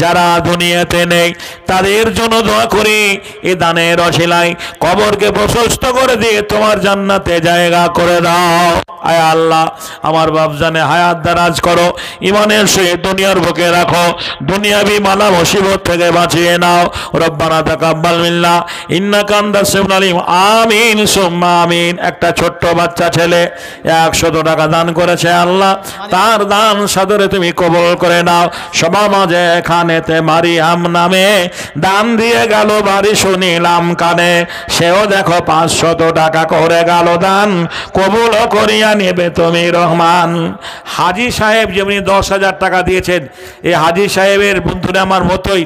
যারা দুনিয়াতে নেই, তাদের জন্য দোয়া করি এ দানের অশিলায় কবরকে প্রশস্ত করে দিয়ে তোমার জান্নাতে জায়গা করে দাও। আয় আল্লাহ, আমার বাপজানে হায়াত দারাজ করো, ইমানের সহিত দুনিয়ার বুকে রাখো, দুনিয়াবি মালা মুসিবত থেকে বাঁচিয়ে নাও। রব্বানা তাকাব্বাল মিন্না ইন্নাকা আনতাস সামিউল আলিম। আমিন সুম্মা আমিন। একটা ছোট্ট বাচ্চা ছেলে 100 টাকা দান করেছে, আল্লাহ তার দান সাদরে তুমি কবুল করে নাও। সবার মাঝে এখানেতে মারিয়াম নামে দান দিয়ে গেল বাড়ি, শুনিলাম কানে, সেও দেখো 500 টাকা করে গেল দান, কবুল করিয়া নেবে তুমি রহমান। হাজি সাহেব যেমনি 10,000 টাকা দিয়েছেন, এই হাজি সাহেবের বন্ধুরা আমার মতোই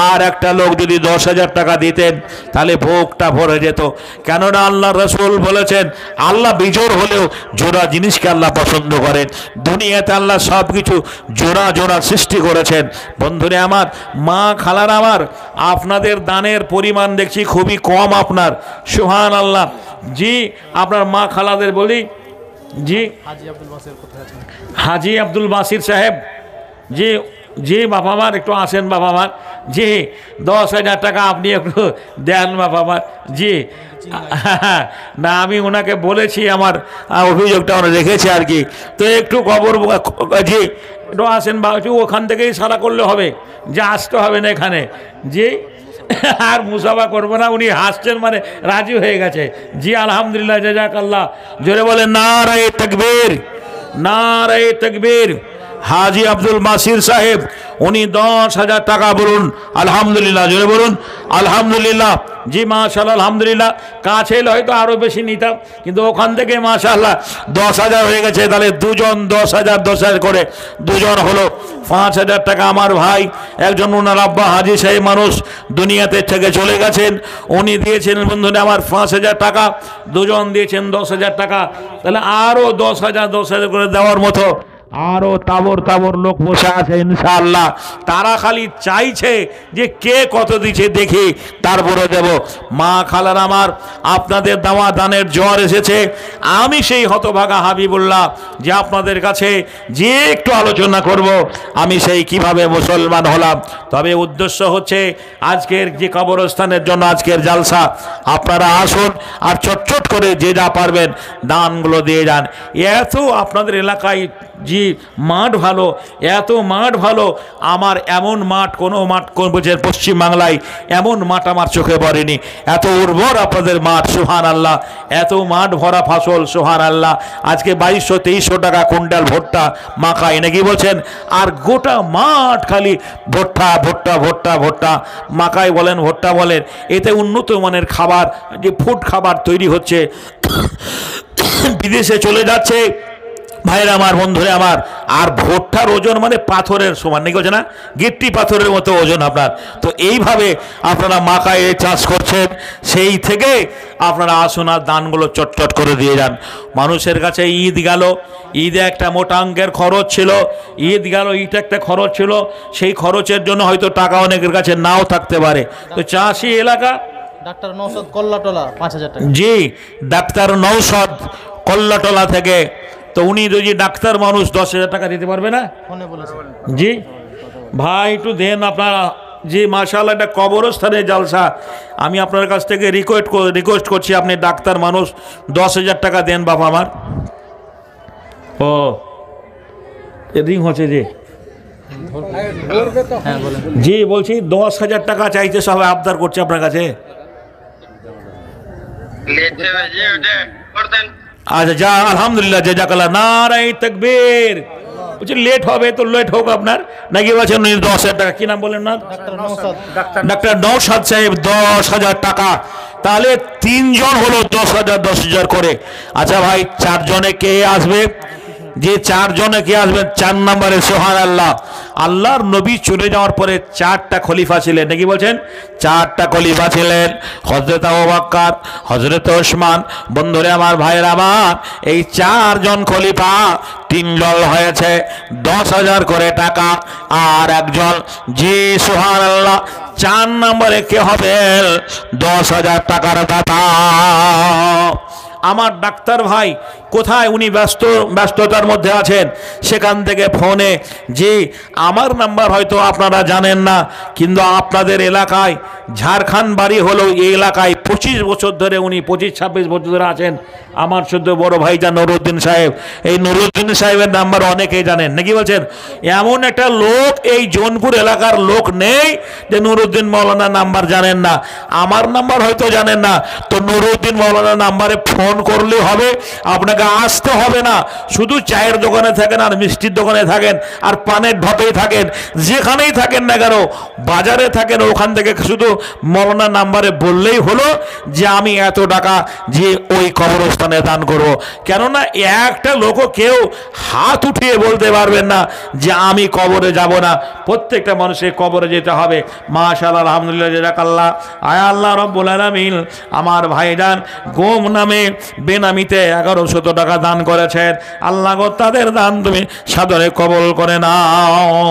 আর একটা লোক যদি 10,000 টাকা দিতেন তাহলে ভোগটা ভরে যেত। কেননা আল্লাহ রসুল বলেছেন আল্লাহ বিজোড় হলেও জোড়া জিনিসকে আল্লাহ পছন্দ করেন। দুনিয়াতে আল্লাহ সব কিছু জোড়া জোড়া সৃষ্টি করেছেন। বন্ধুরা আমার, মা খালার আমার, আপনাদের দানের পরিমাণ দেখছি খুবই কম আপনার, সুবহানাল্লাহ। জি আপনার মা খালাদের বলি, জি হাজি আব্দুল বাসির সাহেব, জি জি বাবা আমার একটু আসেন বাবা আমার, জি 10,000 টাকা আপনি একটু দেন বাবা আমার। জি না আমি ওনাকে বলেছি, আমার অভিযোগটা ওরা রেখেছে আর কি, তো একটু খবর, জি একটু আসেন বা একটু ওখান থেকেই সারা করলে হবে, যে আসতে হবে না এখানে। জি আর মুসাফা করবো না, উনি হাসছেন মানে রাজি হয়ে গেছে। জি আলহামদুলিল্লাহ, জাযাকাল্লাহ। জোরে বলেন নারায়ে তাকবীর, নারায়ে তাকবীর। হাজি আব্দুল বাসির সাহেব উনি 10,000 টাকা, বলুন আলহামদুলিল্লাহ, জোরে বলুন আলহামদুলিল্লাহ। জি মাশাআল্লাহ, আলহামদুলিল্লাহ। কাছে এলে হয়তো আরও বেশি নিতাম, কিন্তু ওখান থেকে মাশাআল্লাহ 10,000 হয়ে গেছে। তাহলে দুজন 10,000 10,000 করে দুজন হলো 5,000 টাকা। আমার ভাই একজন, ওনার আব্বা হাজি সাহেব মানুষ দুনিয়াতে থেকে চলে গেছেন, উনি দিয়েছেন বন্ধুরা আমার 5,000 টাকা, দুজন দিয়েছেন 10,000 টাকা। তাহলে আরও 10,000 10,000 করে দেওয়ার মতো আরো তাবর তাবর লোক বসে আছে ইনশাআল্লাহ। তারা খালি চাইছে যে কে কত দিচ্ছে দেখি, তারপরে দেব। মা খালার আমার, আপনাদের দেওয়া দানের জ্বর এসেছে। আমি সেই হতভাগা হাবিবুল্লাহ যে আপনাদের কাছে যে একটু আলোচনা করব, আমি সেই কিভাবে মুসলমান হলাম। তবে উদ্দেশ্য হচ্ছে আজকের যে কবরস্থানের জন্য আজকের জালসা, আপনারা আসুন আর চটচট করে যে যা পারবেন দানগুলো দিয়ে যান। এত আপনাদের এলাকায় জি মাঠ ভালো, এত মাঠ ভালো, আমার এমন মাঠ কোনো মাঠ বলছেন পশ্চিমবাংলায় এমন মাঠ আমার চোখে পড়েনি। এত উর্বর আপনাদের মাঠ, সুবহানাল্লাহ। এত মাঠ ভরা ফসল, সুবহানাল্লাহ। আজকে 2200-2300 টাকা কুইন্টাল ভুট্টা মাখায় নাকি বলছেন, আর গোটা মাঠ খালি ভুট্টা ভুট্টা ভুট্টা ভুট্টা মাখায় বলেন, ভুট্টা বলেন। এতে উন্নত মানের খাবার, যে ফুড খাবার তৈরি হচ্ছে, বিদেশে চলে যাচ্ছে ভাইরা আমার, বন্ধুরা আমার। আর ভুট্টার ওজন মানে পাথরের সমান, নাকি বলছে না, গিট্টি পাথরের মতো ওজন আপনার। তো এইভাবে আপনারা মাকায় চাষ করছেন, সেই থেকে আপনারা আসুন আর দানগুলো চটচট করে দিয়ে যান। মানুষের কাছে ঈদ গেল, ঈদে একটা মোটা অঙ্কের খরচ ছিল, ঈদ গেল, ঈদ একটা খরচ ছিল, সেই খরচের জন্য হয়তো টাকা অনেকের কাছে নাও থাকতে পারে। তো চাষি এলাকা, ডাক্তার নওশাদ কল্লাটলা 5,000 টাকা। জি ডাক্তার নওশাদ কল্লাটলা থেকে, তো উনি যদি ডাক্তার মানুষ 10,000 টাকা দিতে পারবে না? ফোনে বলেছে। জি ভাই একটু দেন আপনারা। জি মাশাআল্লাহ, এটা কবরস্থানে জালসা, আমি আপনার কাছ থেকে রিকোয়েস্ট করছি, আপনি ডাক্তার মানুষ 10,000 টাকা দেন বাবা আমার। ও রিং হচ্ছে জি, হ্যাঁ বলেন। জি বলছি 10,000 টাকা চাইছে, সবাই আবদার করছে আপনার কাছে। আচ্ছা যা আলহামদুলিল্লাহ, জাযাকাল্লাহ, নারায়ে তাকবীর। বলছি লেট হবে তো লেট হোক আপনার, নাকি বলছেন 10,000 টাকা? কি নাম বলেন না? ডাক্তার নওশাদ সাহেব 10,000 টাকা। তাহলে 3 জন হলো 10,000 10,000 করে। আচ্ছা ভাই 4 জনে কে আসবে? যে 4 জনে কে আসবেন? 4 নম্বরে সুবহানাল্লাহ, আল্লাহর নবী চলে যাওয়ার পরে 4টা খলিফা ছিলেন, নাকি বলছেন? 4টা খলিফা ছিলেন, হযরত আবু বকর, হযরত ওসমান। বন্ধুরে আমার, ভাইয়ের আমার, এই 4 জন খলিফা 3 জন হয়েছে 10,000 করে টাকা, আর একজন, জি সুবহানাল্লাহ, 4 নম্বরে কে হবে? 10,000 টাকার দাতা। আমার ডাক্তার ভাই কোথায়? উনি ব্যস্ততার মধ্যে আছেন, সেখান থেকে ফোনে, জি আমার নাম্বার হয়তো আপনারা জানেন না, কিন্তু আপনাদের এলাকায় ঝাড়খণ্ড বাড়ি হলো এই এলাকায় 25 বছর ধরে উনি 25-26 বছর ধরে আছেন। আমার শুদ্ধ বড় ভাইজান নুরুদ্দিন সাহেব, এই নুরুদ্দিন সাহেবের নাম্বার অনেকেই জানেন, নাকি বলছেন? এমন একটা লোক এই জোনপুর এলাকার লোক নেই যে নুরুদ্দিন মৌলানার নাম্বার জানেন না। আমার নাম্বার হয়তো জানেন না, তো নুরুদ্দিন মৌলানার নাম্বারে ফোন ফোন করলে হবে, আপনাকে আসতে হবে না। শুধু চায়ের দোকানে থাকেন আর মিষ্টির দোকানে থাকেন আর পানের ঢপেই থাকেন, যেখানেই থাকেন না কেন, বাজারে থাকেন, ওখান থেকে শুধু মৌলানা নাম্বারে বললেই হলো যে আমি এত টাকা যে ওই কবরস্থানে দান করব। কেননা একটা লোকও কেউ হাত উঠিয়ে বলতে পারবেন না যে আমি কবরে যাব না। প্রত্যেকটা মানুষের কবরে যেতে হবে। মাশাআল্লাহ, আলহামদুলিল্লাহ, জাযাকাল্লাহ। আয় আল্লাহ রাব্বুল আলামিন, আমার ভাইজান গোম নামে বেনামিতে 1100 টাকা দান করেছেন। আল্লাহ গো, তাদের দান তুমি সাদরে কবুল করে নাও।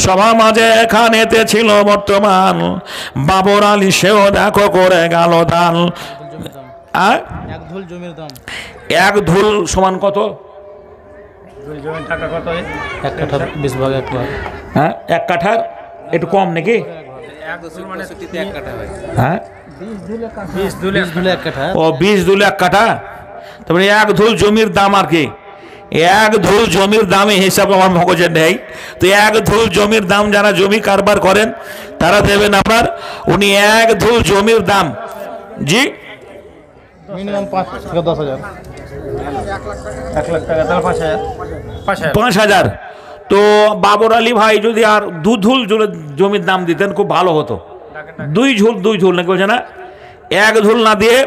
সভা মাঝে এখানেতে ছিল বর্তমান বাবর আলী, সেও দেখো করে গেল দান। এক ধুল জমির দাম, এক ধুল সমান কত? এক কাঠা 20 ভাগ 1 ভাগ। হ্যাঁ, এক কাঠার একটু কম নাকি? হ্যাঁ, 20 ধুলে 1 কাঠা। ও 20 ধুল 1 কাঠা, তারপরে এক ধুল জমির দাম আর কি। এক ধুল জমির দামে হিসাব আমার মগজে নেই। তো এক ধুল জমির দাম যারা জমি কারবার করেন তারা দেবেন আপনার, উনি এক ধুল জমির দাম, জি মিনিমাম 5 থেকে 10,000। 1 লাখ টাকা তাহলে 5,000। 5,000। তো বাবর আলী ভাই যদি আর 2 ধুল জমির দাম দিতেন খুব ভালো হতো। 2 ধুল নাকি বলছে না, 1 ধুল না দিয়ে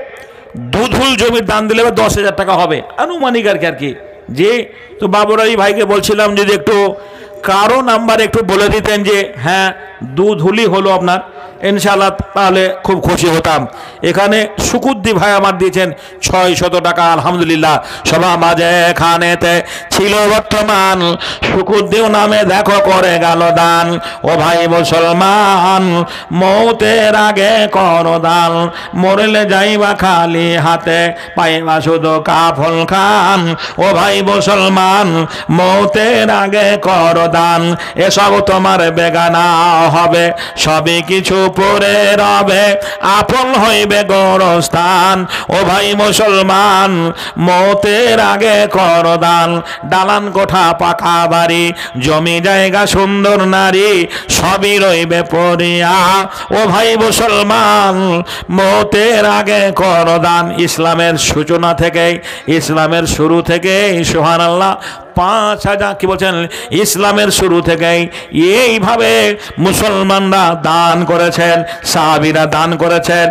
2 ধুল জমির দাম দিলে 10,000 টাকা হবে আনুমানিক আর কি। জি, তো বাবর আলী ভাইকে বলছিলাম যদি একটু কারো নাম্বার একটু বলে দিতেন যে হ্যাঁ 2 ধুলি হলো আপনার, ইনশাআল্লাহ তাহলে খুব খুশি হতাম। এখানে শুকুদ্দি ভাই আমার দিয়েছেন 600 টাকা, আলহামদুলিল্লাহ। সভা মাঝে এখানেতে ছিল বর্তমান শুকুদ্দিও নামে দেখো করে গেল দান। ও ভাই মুসলমান, মৌতের আগে করো দান, মরলে যাইবা খালি হাতে, পাইবা শুধু কাফল খান। ও ভাই মুসলমান, মৌতের আগে করো দান, এসব তোমার বেগানা হবে, সবই কিছু পরে রবে, আপন হইবে গোরস্থান। ও ভাই মুসলমান, মৌতের আগে কর দান, দালান কোঠা পাকা বাড়ি, জমি জায়গা সুন্দর নারী, সবই রইবে পড়িয়া। ও ভাই মুসলমান, মৌতের আগে কর দান। ইসলামের সূচনা থেকেই, ইসলামের শুরু থেকেই, সুবহানাল্লাহ, 5,000 কি বলছেন, ইসলামের শুরু থেকেই এইভাবে মুসলমানরা দান করেছেন, সাহাবীরা দান করেছেন,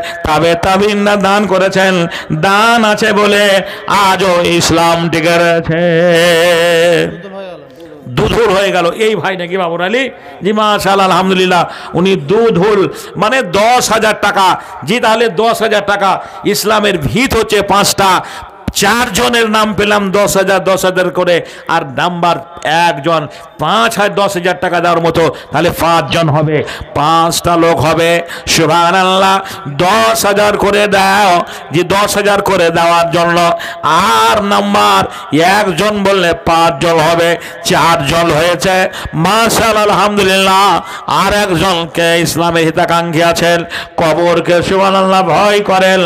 তাবিঈনরা দান করেছেন। দান আছে বলে আজও ইসলাম টিকে রয়েছে। দুধুর হয়ে গেল এই ভাই নাকি বাবর আলী? জি মাশাআল্লাহ, আলহামদুলিল্লাহ। উনি দুধুল মানে 10,000 টাকা। জি, তাহলে 10,000 টাকা। ইসলামের ভিত হচ্ছে 5টা। 4 জনের নাম পেলাম 10,000 10,000 করে, আর নাম্বার একজন 5,000 10,000 টাকা দেওয়ার মতো, তাহলে 5 জন হবে, 5টা লোক হবে। সুবহানাল্লাহ, 10,000 করে দাও, যে 10,000 করে দেওয়ার জন্য। আর নাম্বার একজন বললে 5 জন হবে, 4 জন হয়েছে। মাশাআল্লাহ, আলহামদুলিল্লাহ। আর একজনকে ইসলামের হিতাকাঙ্ক্ষী আছেন, কবরকে সুবহানাল্লাহ ভয় করেন।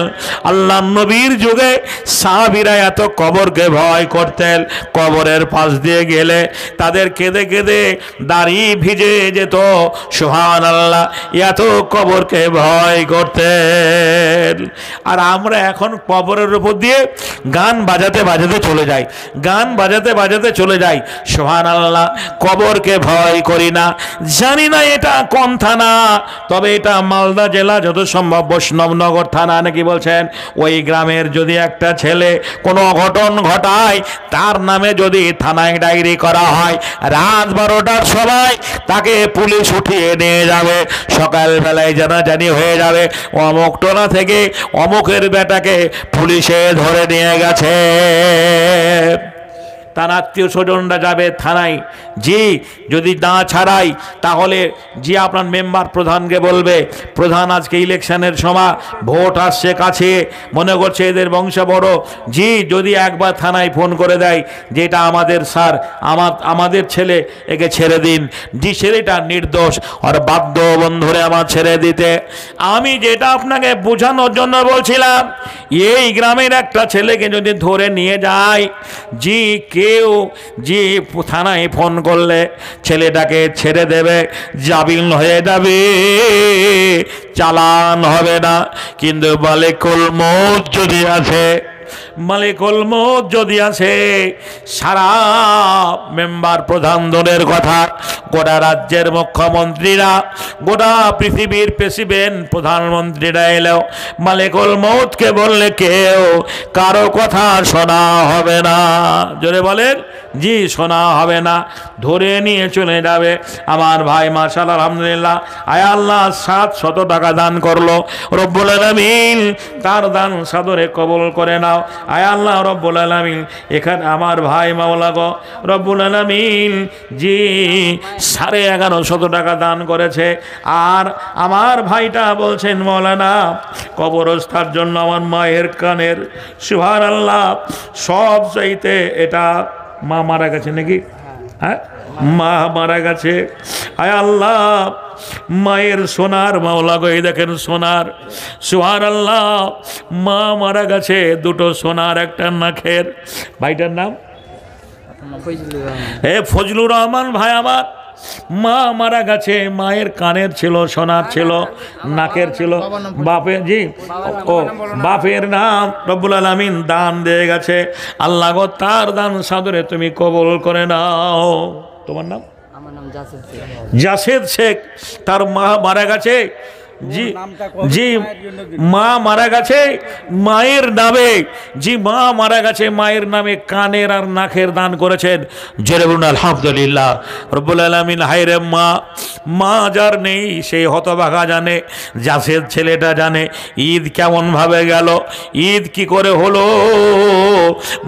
আল্লাহ নবীর যুগে সাহাবীরা এত কবরকে ভয় করতেন, কবরের পাশ দিয়ে গেলে তাদের কেঁদে কেঁদে দাড়ি ভিজে যেত। সুবহানাল্লাহ, এত কবরকে ভয় করতেন। আর আমরা এখন কবরের উপর দিয়ে গান বাজাতে বাজাতে চলে যাই, গান বাজাতে বাজাতে চলে যাই। সুবহানাল্লাহ, কবরকে ভয় করি না। জানি না এটা কোন থানা, তবে এটা মালদা জেলা, যত সম্ভব বৈষ্ণবনগর থানা নাকি বলছেন। ওই গ্রামের যদি একটা ছেলে কোনো অঘটন ঘটায়, তার নামে যদি থানায় ডায়েরি করা হয়, রাত 12টার সময় তাকে পুলিশ উঠিয়ে নিয়ে যাবে। সকালবেলায় জানাজানি হয়ে যাবে, অমুক টোলা থেকে অমুকের বেটাকে পুলিশে ধরে নিয়ে গেছে। তার আত্মীয় স্বজনরা যাবে থানায়। জি, যদি না ছাড়াই তাহলে জি আপনার মেম্বার প্রধানকে বলবে, প্রধান আজকে ইলেকশনের সময়, ভোট আসছে কাছে, মনে করছে এদের বংশ বড়। জি, যদি একবার থানায় ফোন করে দেয় যে এটা আমাদের স্যার, আমাদের ছেলে, একে ছেড়ে দিন। জি, ছেলেটা নির্দোষ, আর বাধ্য বন্ধুরে আমার ছেড়ে দিতে। আমি যেটা আপনাকে বোঝানোর জন্য বলছিলাম, এই গ্রামের একটা ছেলেকে যদি ধরে নিয়ে যায়, জি কেউ জি থানায় ফোন করলে ছেলেটাকে ছেড়ে দেবে, জামিন হয়ে যাবে, চালান হবে না। কিন্তু মালিকুল মউত যদি আছে, মালিকুল মউত যদি আছে, সারা মেম্বার প্রধানদের কথা, গোটা রাজ্যের মুখ্যমন্ত্রীরা, গোটা পৃথিবীর প্রেসিডেন্ট প্রধানমন্ত্রীরা এলেও মালিকুল মউতকে বললে কেউ কারো কথা শোনা হবে না। জোরে বলেন, জি শোনা হবে না, ধরে নিয়ে চলে যাবে। আমার ভাই মাশাআল্লাহ আলহামদুলিল্লাহ, আয় আল্লাহ 700 টাকা দান করলো, রব্বুল আলামিন তার দান সাদরে কবুল করে নাও। আয় আল্লাহ রব্বুল আলামিন, এখানে আমার ভাই মাওলা গো রব্বুল আলামিন জি 1150 টাকা দান করেছে। আর আমার ভাইটা বলছেন মৌলানা কবরস্থার জন্য আমার মায়ের কানের, সুবহানাল্লাহ, সব চাইতে এটা মা মারা গেছে নাকি? হ্যাঁ, মা মারা গেছে। আয় আল্লাহ মায়ের সোনার মাওলা গো, এই দেখেন সোনার, সুবহানাল্লাহ, মা মারা গেছে, দুটো সোনার একটা নাকের। ভাইটার নাম ফজলুর রহমান ভাই আমার। মা মারা গেছে, মায়ের কানের ছিল, সোনার ছিল, নাকের ছিল, বাপের জি ও বাপের নাম রব্বুল আলামিন দান দিয়ে গেছে। আল্লাহ গো তার দান সাদরে তুমি কবুল করে নাও। তোমার নাম? আমার নাম জাসেদ শেখ। জাসেদ শেখ, তার মা মারা গেছে। জি জি, মা মারা গেছে মায়ের নামে, জি মা মারা গেছে মায়ের নামে কানের আর নাকের দান করেছেন। জোরে বলুন আলহামদুলিল্লাহ। রব্বুল আলামিন, হায়রে মা, মা যার নেই সেই হতভাগা জানে, জাসেদ ছেলেটা জানে ঈদ কেমন ভাবে গেল, ঈদ কি করে হলো।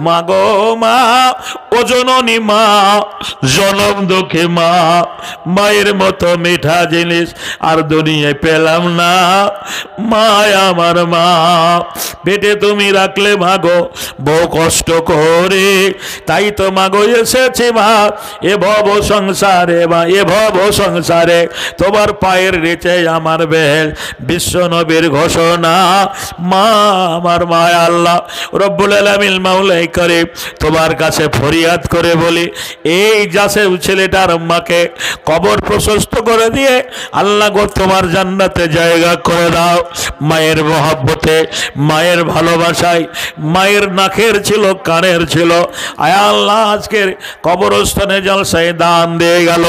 মা গো মা, ও জননী মা, জনম দুঃখে মা, মায়ের মতো মিঠা জিনিস আর দুনিয়ায় পেলাম না। মা আমার মা, পেটে তুমি রাখলে মাগো বউ কষ্ট করে, তাই তো মাগো এসেছে মা এ ভব সংসারে, মা এ ভব সংসারে তোমার পায়ের নিচে আমার বেল, বিশ্ব নবীর ঘোষণা। মা আমার মা, আল্লাহ রব্বুল আলামিন মাওলাই করিম তোমার কাছে ফরিয়াদ করে বলি, এই জাসেদ ছেলেটার মাকে কবর প্রশস্ত করে দিয়ে আল্লাহ গো তোমার জান্নাতে জায়গা করে দাও। মায়ের মহব্বতে, মায়ের ভালোবাসায়, মায়ের নাকের ছিল, কানের ছিল। আয় আল্লাহ আজকের কবরস্থানে জলসায় দান দিয়ে গেল,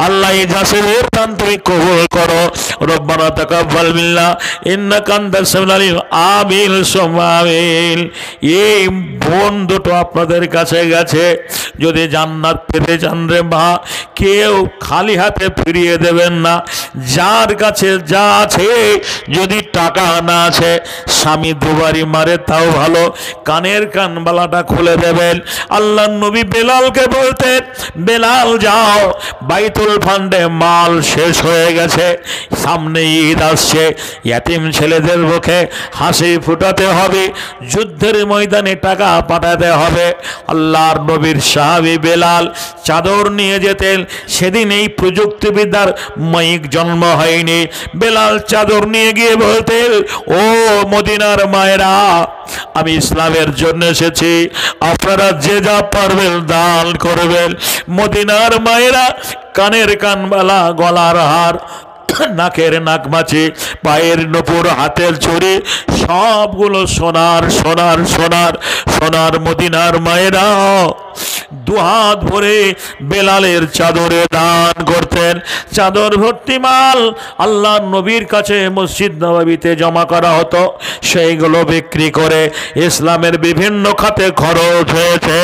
আল্লাহ এই জাসেদের দান তুমি কবুল করো। রব্বানা তাকাব্বাল মিন্না ইন্নাকা আনতাস সামিউল আলিম। আমিন সুম্মা আমিন। এই বোন দুটো আপনাদের কাছে গেছে, যদি জান্নাত পেতে চান রে মা, কেউ খালি হাতে ফিরিয়ে দেবেন না। যার কাছে যা আছে, যদি টাকা না আছে, স্বামী দুবারি মারে তাও ভালো, কানের কানবালাটা খুলে দেবেন। আল্লাহ নবী বেলালকে বলতেন, বেলাল যাও বাইতুল ফান্ডে মাল শেষ হয়ে গেছে, সামনে ঈদ আসছে, ইয়াতিম ছেলেদের মুখে হাসি ফুটাতে হবে, যুদ্ধের ময়দানে টাকা পাঠাতে হবে। আল্লাহর নবীর সাহাবী বেলাল চাদর নিয়ে যেতেন। সেদিন এই প্রযুক্তিবিদ্যার মাইক জন্ম হয়নি। বেলাল চাদর নিয়ে গিয়ে বলতেন, ও মদিনার মায়েরা, আমি ইসলামের জন্য এসেছি, আপনারা যে যা পারবেন দান করবেন। মদিনার মায়েরা কানের কানবালা, গলার হার, নাকের নাকমাছি, পায়ের নপুর, হাতের চুড়ি, সবগুলো সোনার সোনার সোনার সোনার। মদিনার মায়েরা দুহাত ভরে বেলালের চাদরে দান করতেন। চাদর ভর্তি মাল আল্লাহ নবীর কাছে মসজিদ নববীতে জমা করা হতো, সেইগুলো বিক্রি করে ইসলামের বিভিন্ন খাতে খরচ হয়েছে।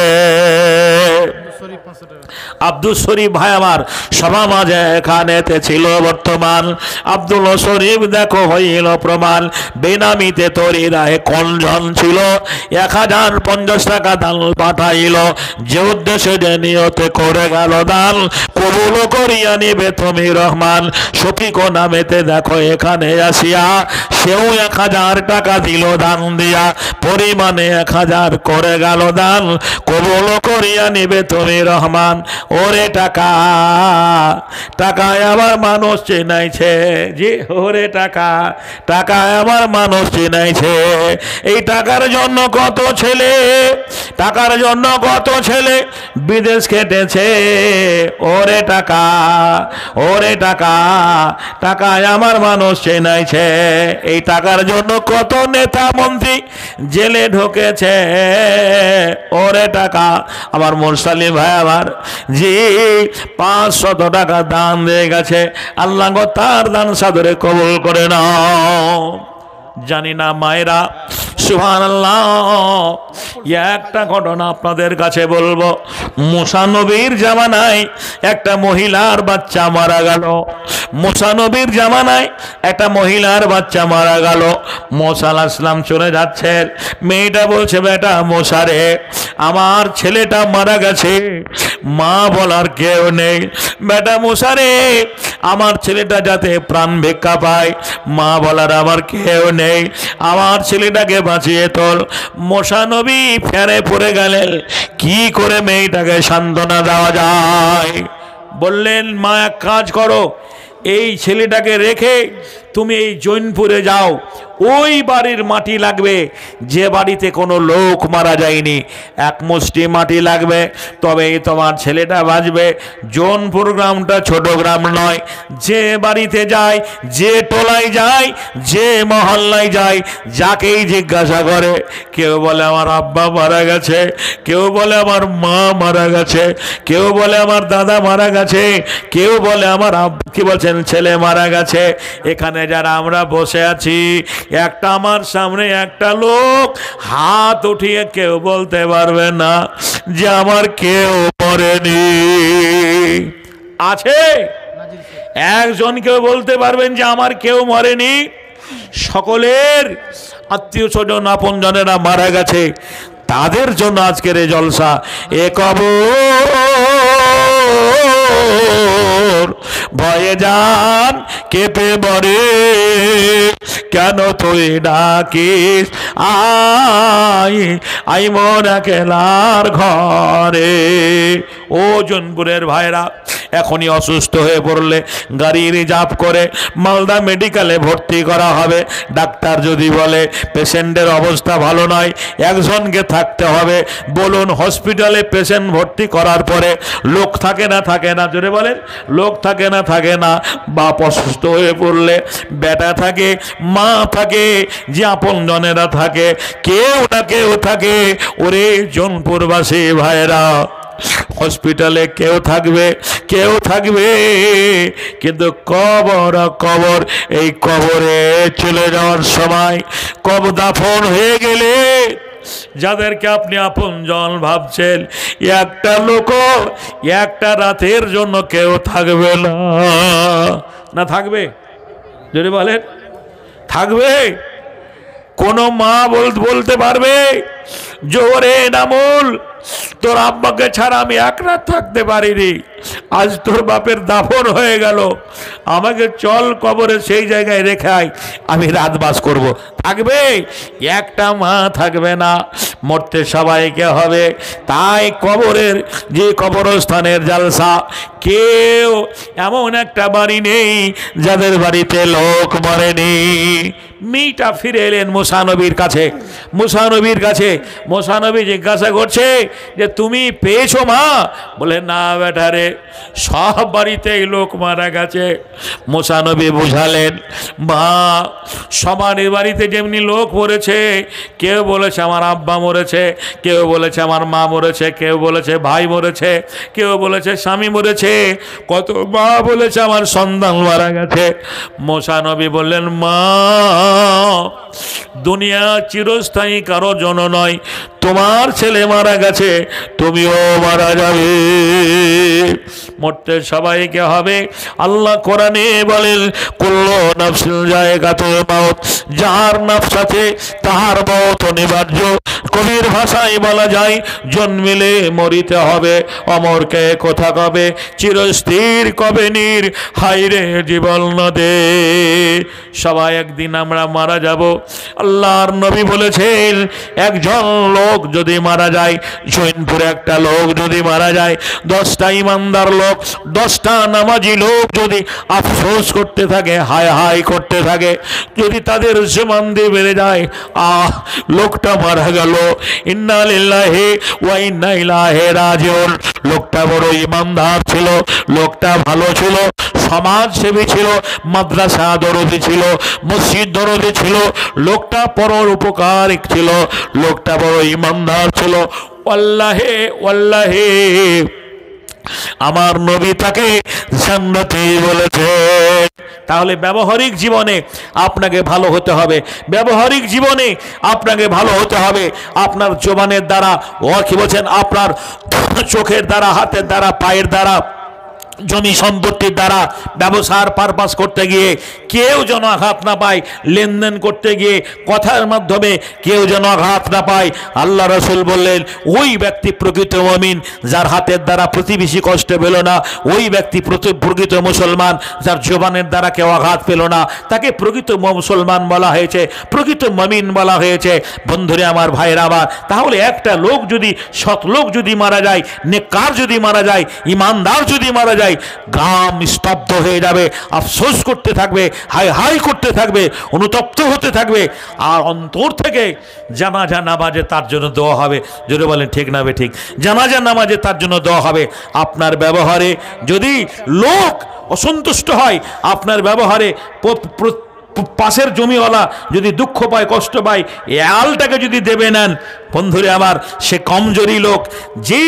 আব্দুল শরীফ ভাই আমার সভা মাঝে এখানেতে ছিল বর্তমান। আব্দুল শরীফ দেখো হইল প্রমাণ, বেনামিতে তরি রায় কনজন ছিল, 1050 টাকা দান পাঠাইল, যে উদ্দেশ্যে যে নিয়তে করে গেল দান, কবুল করিয়া নিবে তুমি রহমান। শফিক নামেতে দেখো এখানে আসিয়া, সেও 1000 টাকা দিল দান দিয়া, পরিমাণে 1000 করে গেল দান, কবুল করিয়া নিবে তুমি রহমান, ওরে টাকা, টাকায় আমার মানুষ চেনাইছে, জি ওরে টাকা, টাকায় আমার মানুষ চেনাইছে। এই টাকার জন্য কত ছেলে, টাকার জন্য কত ছেলে বিদেশ খেটেছে, ওরে টাকা, ওরে টাকা, টাকায় আমার মানুষ চেনাইছে। এই টাকার জন্য কত নেতা মন্ত্রী জেলে ঢুকেছে, ওরে টাকা। আমার মুরসালি ভাই আমার, জি 500 টাকা দান দিয়ে গেছে, আল্লাহ গো তার দান সাদরে কবুল করে নাও। জানি না মায়েরা, সুবহানাল্লাহ। একটা ঘটনা আপনাদের কাছে বলবো। মুসা নবীর জামানায় একটা মহিলার বাচ্চা মারা গেল, মুসা নবীর জামানায় একটা মহিলার বাচ্চা মারা গেল। মুসা আলাইহিস সালাম চলে যাচ্ছেন, মেয়েটা বলছে বেটা মুসা রে, আমার ছেলেটা মারা গেছে, মা বলার কেউ নেই। বেটা মুসা রে, আমার ছেলেটা যাতে প্রাণ ভিক্ষা পায়, মা বলার আমার কেউ নেই, আমার ছেলেটাকে বাঁচিয়ে তোল। মুসা নবী ফেরে পড়ে গেলেন, কি করে মেয়েটাকে সান্ত্বনা দেওয়া যায়। বললেন মা এক কাজ করো, এই ছেলেটাকে রেখে তুমি এই জৈনপুরে যাও, ওই বাড়ির মাটি লাগবে যে বাড়িতে কোনো লোক মারা যায়নি, এক মুষ্টি মাটি লাগবে, তবেই তোমার ছেলেটা বাঁচবে। জৌনপুর গ্রামটা ছোট গ্রাম নয়, যে বাড়িতে যায়, যে টোলায় যায়, যে মহল্লায় যায়, যাকেই জিজ্ঞাসা করে, কেউ বলে আমার আব্বা মারা গেছে, কেউ বলে আমার মা মারা গেছে, কেউ বলে আমার দাদা মারা গেছে, কেউ বলে আমার কি বলছেন ছেলে মারা গেছে। এখানে যারা আমরা বসে আছি, একটা আমার সামনে একটা লোক হাত উঠিয়ে কেউ বলতে পারবে না যে আমার কেউ মরেনি। আছে একজন কেউ বলতে পারবেন যে আমার কেউ মরেনি? সকলের আত্মীয় স্বজন আপন জনেরা মারা গেছে, তাদের জন্য আজকের এই জলসা। এ কবর ভয়ে যান কেঁপে মরে, কেন তুই ডাকিস আই আই মন একলার ঘরে। ও জৌনপুরের ভাইরা, এখনই অসুস্থ হয়ে পড়লে গাড়ি রিজার্ভ করে মালদা মেডিকেলে ভর্তি করা হবে। ডাক্তার যদি বলে পেশেন্টের অবস্থা ভালো নয়, একজনকে থাকতে হবে, বলুন হসপিটালে পেশেন্ট ভর্তি করার পরে লোক থাকে না থাকে না, জোরে বলেন লোক থাকে না থাকে না। বাপ অসুস্থ হয়ে পড়লে বেটা থাকে, মা থাকে, যে আপন জনেরা থাকে, কেউ না কেউ থাকে। ওরে জৌনপুরবাসী ভাইরা, হসপিটালে কেউ থাকবে, কেউ থাকবে, কিন্তু কবর কবর, এই কবরে চলে যাওয়ার সময়, কবর দাফন হয়ে গেলে যাদেরকে আপনি আপনজন ভাবছেন, একটা লোক একটা রাতের জন্য কেউ থাকবে না। না থাকবে? যদি বলেন থাকবে? কোন মা বলতে পারবে জোরে নামুল, তোর আব্বাকে ছাড়া আমি এক রাত থাকতে পারিনি, আজ তোর বাপের দাফন হয়ে গেল, আমাকে চল কবরে সেই জায়গায় রেখাই, আমি রাত বাস করব? থাকবে? একটা মা থাকবে না, মরতে সবাইকে হবে। তাই কবরের যে কবরস্থানের জালসা, কেউ এমন একটা বাড়ি নেই যাদের বাড়িতে লোক মরেনি। মেয়েটা ফিরে এলেন মুসা নবীর কাছে, মুসা নবীর কাছে। মুসা নবী জিজ্ঞাসা করছে যে তুমি পেয়েছো মা? বলে না বেটা রে, সব বাড়িতেই লোক মারা গেছে। মুসা নবী বুঝালেন মা, সবার বাড়িতে যেমনি লোক মরেছে, কেউ বলেছে আমার আব্বা মরেছে, কেউ বলেছে আমার মা মরেছে, কেউ বলেছে ভাই মরেছে, কেউ বলেছে স্বামী মরেছে, কত মা বলেছে আমার সন্তান মারা গেছে। মুসা নবী বললেন মা, দুনিয়া চিরস্থায়ী কারো জন্য নয়, তোমার ছেলে মারা গেছে, তুমিও মারা যাবে, মরতে সবাইকে হবে। আল্লাহ কোরআনে বলেন কুল্লু নাফসিন যায়কাতুল মাউত, যার নফস আছে তাহার মওত অনিবার্য। কবির ভাষায় বলা যায় জন্মিলে মরিতে হবে, অমরকে কথা কবে, চিরস্থির কবে নীর, হাইরে জীবন নদে। সবাই একদিন আমরা আমরা মারা যাব। আল্লাহর নবী বলেছেন একজন লোক যদি মারা যায়, জৈনপুরে একটা লোক যদি মারা যায়, 10টা ইমানদার লোক, 10টা নামাজি লোক যদি আফসোস করতে থাকে, হায় হায় করতে থাকে, যদি তাদের জমান দিয়ে বেড়ে যায়, লোকটা মারা গেল, ইন্না লিল্লাহি ওয়া ইন্না ইলাইহি রাজিউন। লোকটা বড় ইমানদার ছিল, লোকটা ভালো ছিল, সমাজসেবী ছিল, মাদ্রাসা দরদি ছিল, মসজিদ দরদি ছিল, লোকটা পরর উপকারিক ছিল, লোকটা বড় ইমানদার ছিল। ওয়াল্লাহি ওয়াল্লাহি আমার নবী তাকে জান্নাতি বলেছে। তাহলে ব্যবহারিক জীবনে আপনাকে ভালো হতে হবে, ব্যবহারিক জীবনে আপনাকে ভালো হতে হবে। আপনার জবানের দ্বারা, ও কি বলছেন, আপনার চোখের দ্বারা, হাতের দ্বারা, পায়ের দ্বারা, জমি সম্পত্তির দ্বারা, ব্যবসার পারপাস করতে গিয়ে কেউ যেন আঘাত না পায়, লেনদেন করতে গিয়ে কথার মাধ্যমে কেউ যেন আঘাত না পায়। আল্লাহ রাসূল বললেন ওই ব্যক্তি প্রকৃত মুমিন যার হাতের দ্বারা প্রতিবেশী কষ্ট পেল না, ওই ব্যক্তি প্রকৃত মুসলমান যার জবানের দ্বারা কেউ আঘাত পেল না, তাকে প্রকৃত মুসলমান বলা হয়েছে, প্রকৃত মুমিন বলা হয়েছে। বন্ধুরে আমার, ভাইরা আমার, তাহলে একটা লোক যদি, সৎ লোক যদি মারা যায়, নেককার যদি মারা যায়, ইমানদার যদি মারা যায়, গ্রাম স্তব্ধ হয়ে যাবে, আফসোস করতে থাকবে, হাই হাই করতে থাকবে, অনুতপ্ত হতে থাকবে, আর অন্তর থেকে জানাজা নামাজে তার জন্য দোয়া হবে। যদি বলেন ঠিক না ঠিক, জানাজা নামাজে তার জন্য দোয়া হবে। আপনার ব্যবহারে যদি লোক অসন্তুষ্ট হয়, আপনার ব্যবহারে পাশের জমিওয়ালা যদি দুঃখ পায়, কষ্ট পায়, এ আলটাকে যদি দেবে নেন, বন্ধুরে আমার, সে কমজোরি লোক, জি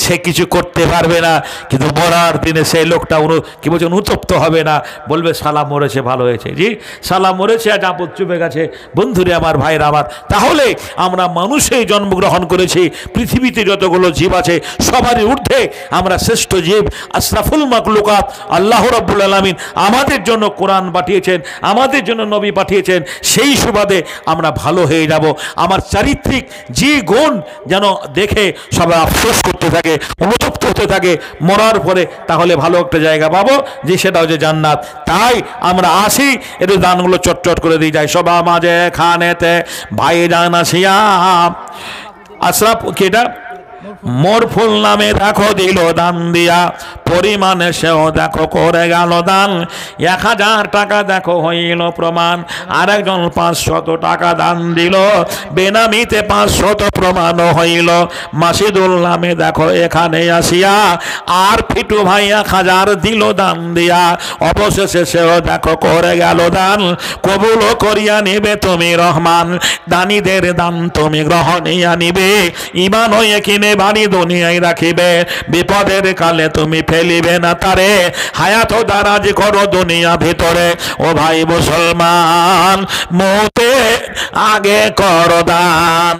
সে কিছু করতে পারবে না, কিন্তু মরার দিনে সেই লোকটা কি বলছে, অনুতপ্ত হবে না, বলবে শালা মরেছে, ভালো হয়েছে, জি শালা মরেছে, আজ আপদ চুপে গেছে। বন্ধুরে আমার, ভাইরা আমার, তাহলে আমরা মানুষেই জন্মগ্রহণ করেছি, পৃথিবীতে যতগুলো জীব আছে সবারই ঊর্ধ্বে আমরা শ্রেষ্ঠ জীব, আশরাফুল মাখলুকাত। আল্লাহ রাব্বুল আলামিন আমাদের জন্য কোরআন পাঠিয়েছেন, আমাদের জন্য নবী পাঠিয়েছেন, সেই সুবাদে আমরা ভালো হয়ে যাব। আমার চারিত্রিক যে গুণ যেন দেখে সবাই আফসোস করতে থাকে, অনুতপ্ত হতে থাকে মরার পরে, তাহলে ভালো একটা জায়গা পাবো, যে সেটা হচ্ছে জান্নাত। তাই আমরা আসি, একটু দানগুলো চটচট করে দিয়ে যাই। সবা মাঝে খানেতে ভাই জানা শিয়াম আশরাফ, কি এটা মোরফুল নামে দেখো দিল দান দিয়া, পরিমাণে সেও দেখো করে গেল দান। 1000 টাকা দেখো হইল প্রমাণ, আর একজন 500 টাকা দান দিল, বেনামিতে 500 প্রমাণ হইল। মাসিদুল নামে দেখো এখানে আসিয়া, আর ফিটু ভাই 1000 দিল দান দিয়া, অবশেষে সেও দেখো করে গেল দান। কবুল করিয়া নিবে তুমি রহমান, দানীদের দান তুমি গ্রহণিয়া নিবে, ইমান হয়ে কিনে বাড়ি দুনিয়ায় রাখিবে, বিপদের কালে তুমি ফেলিবে না তারে, হায়াত দারাজ করো দুনিয়া ভিতরে। ও ভাই মুসলমান, মৌতে আগে করো দান।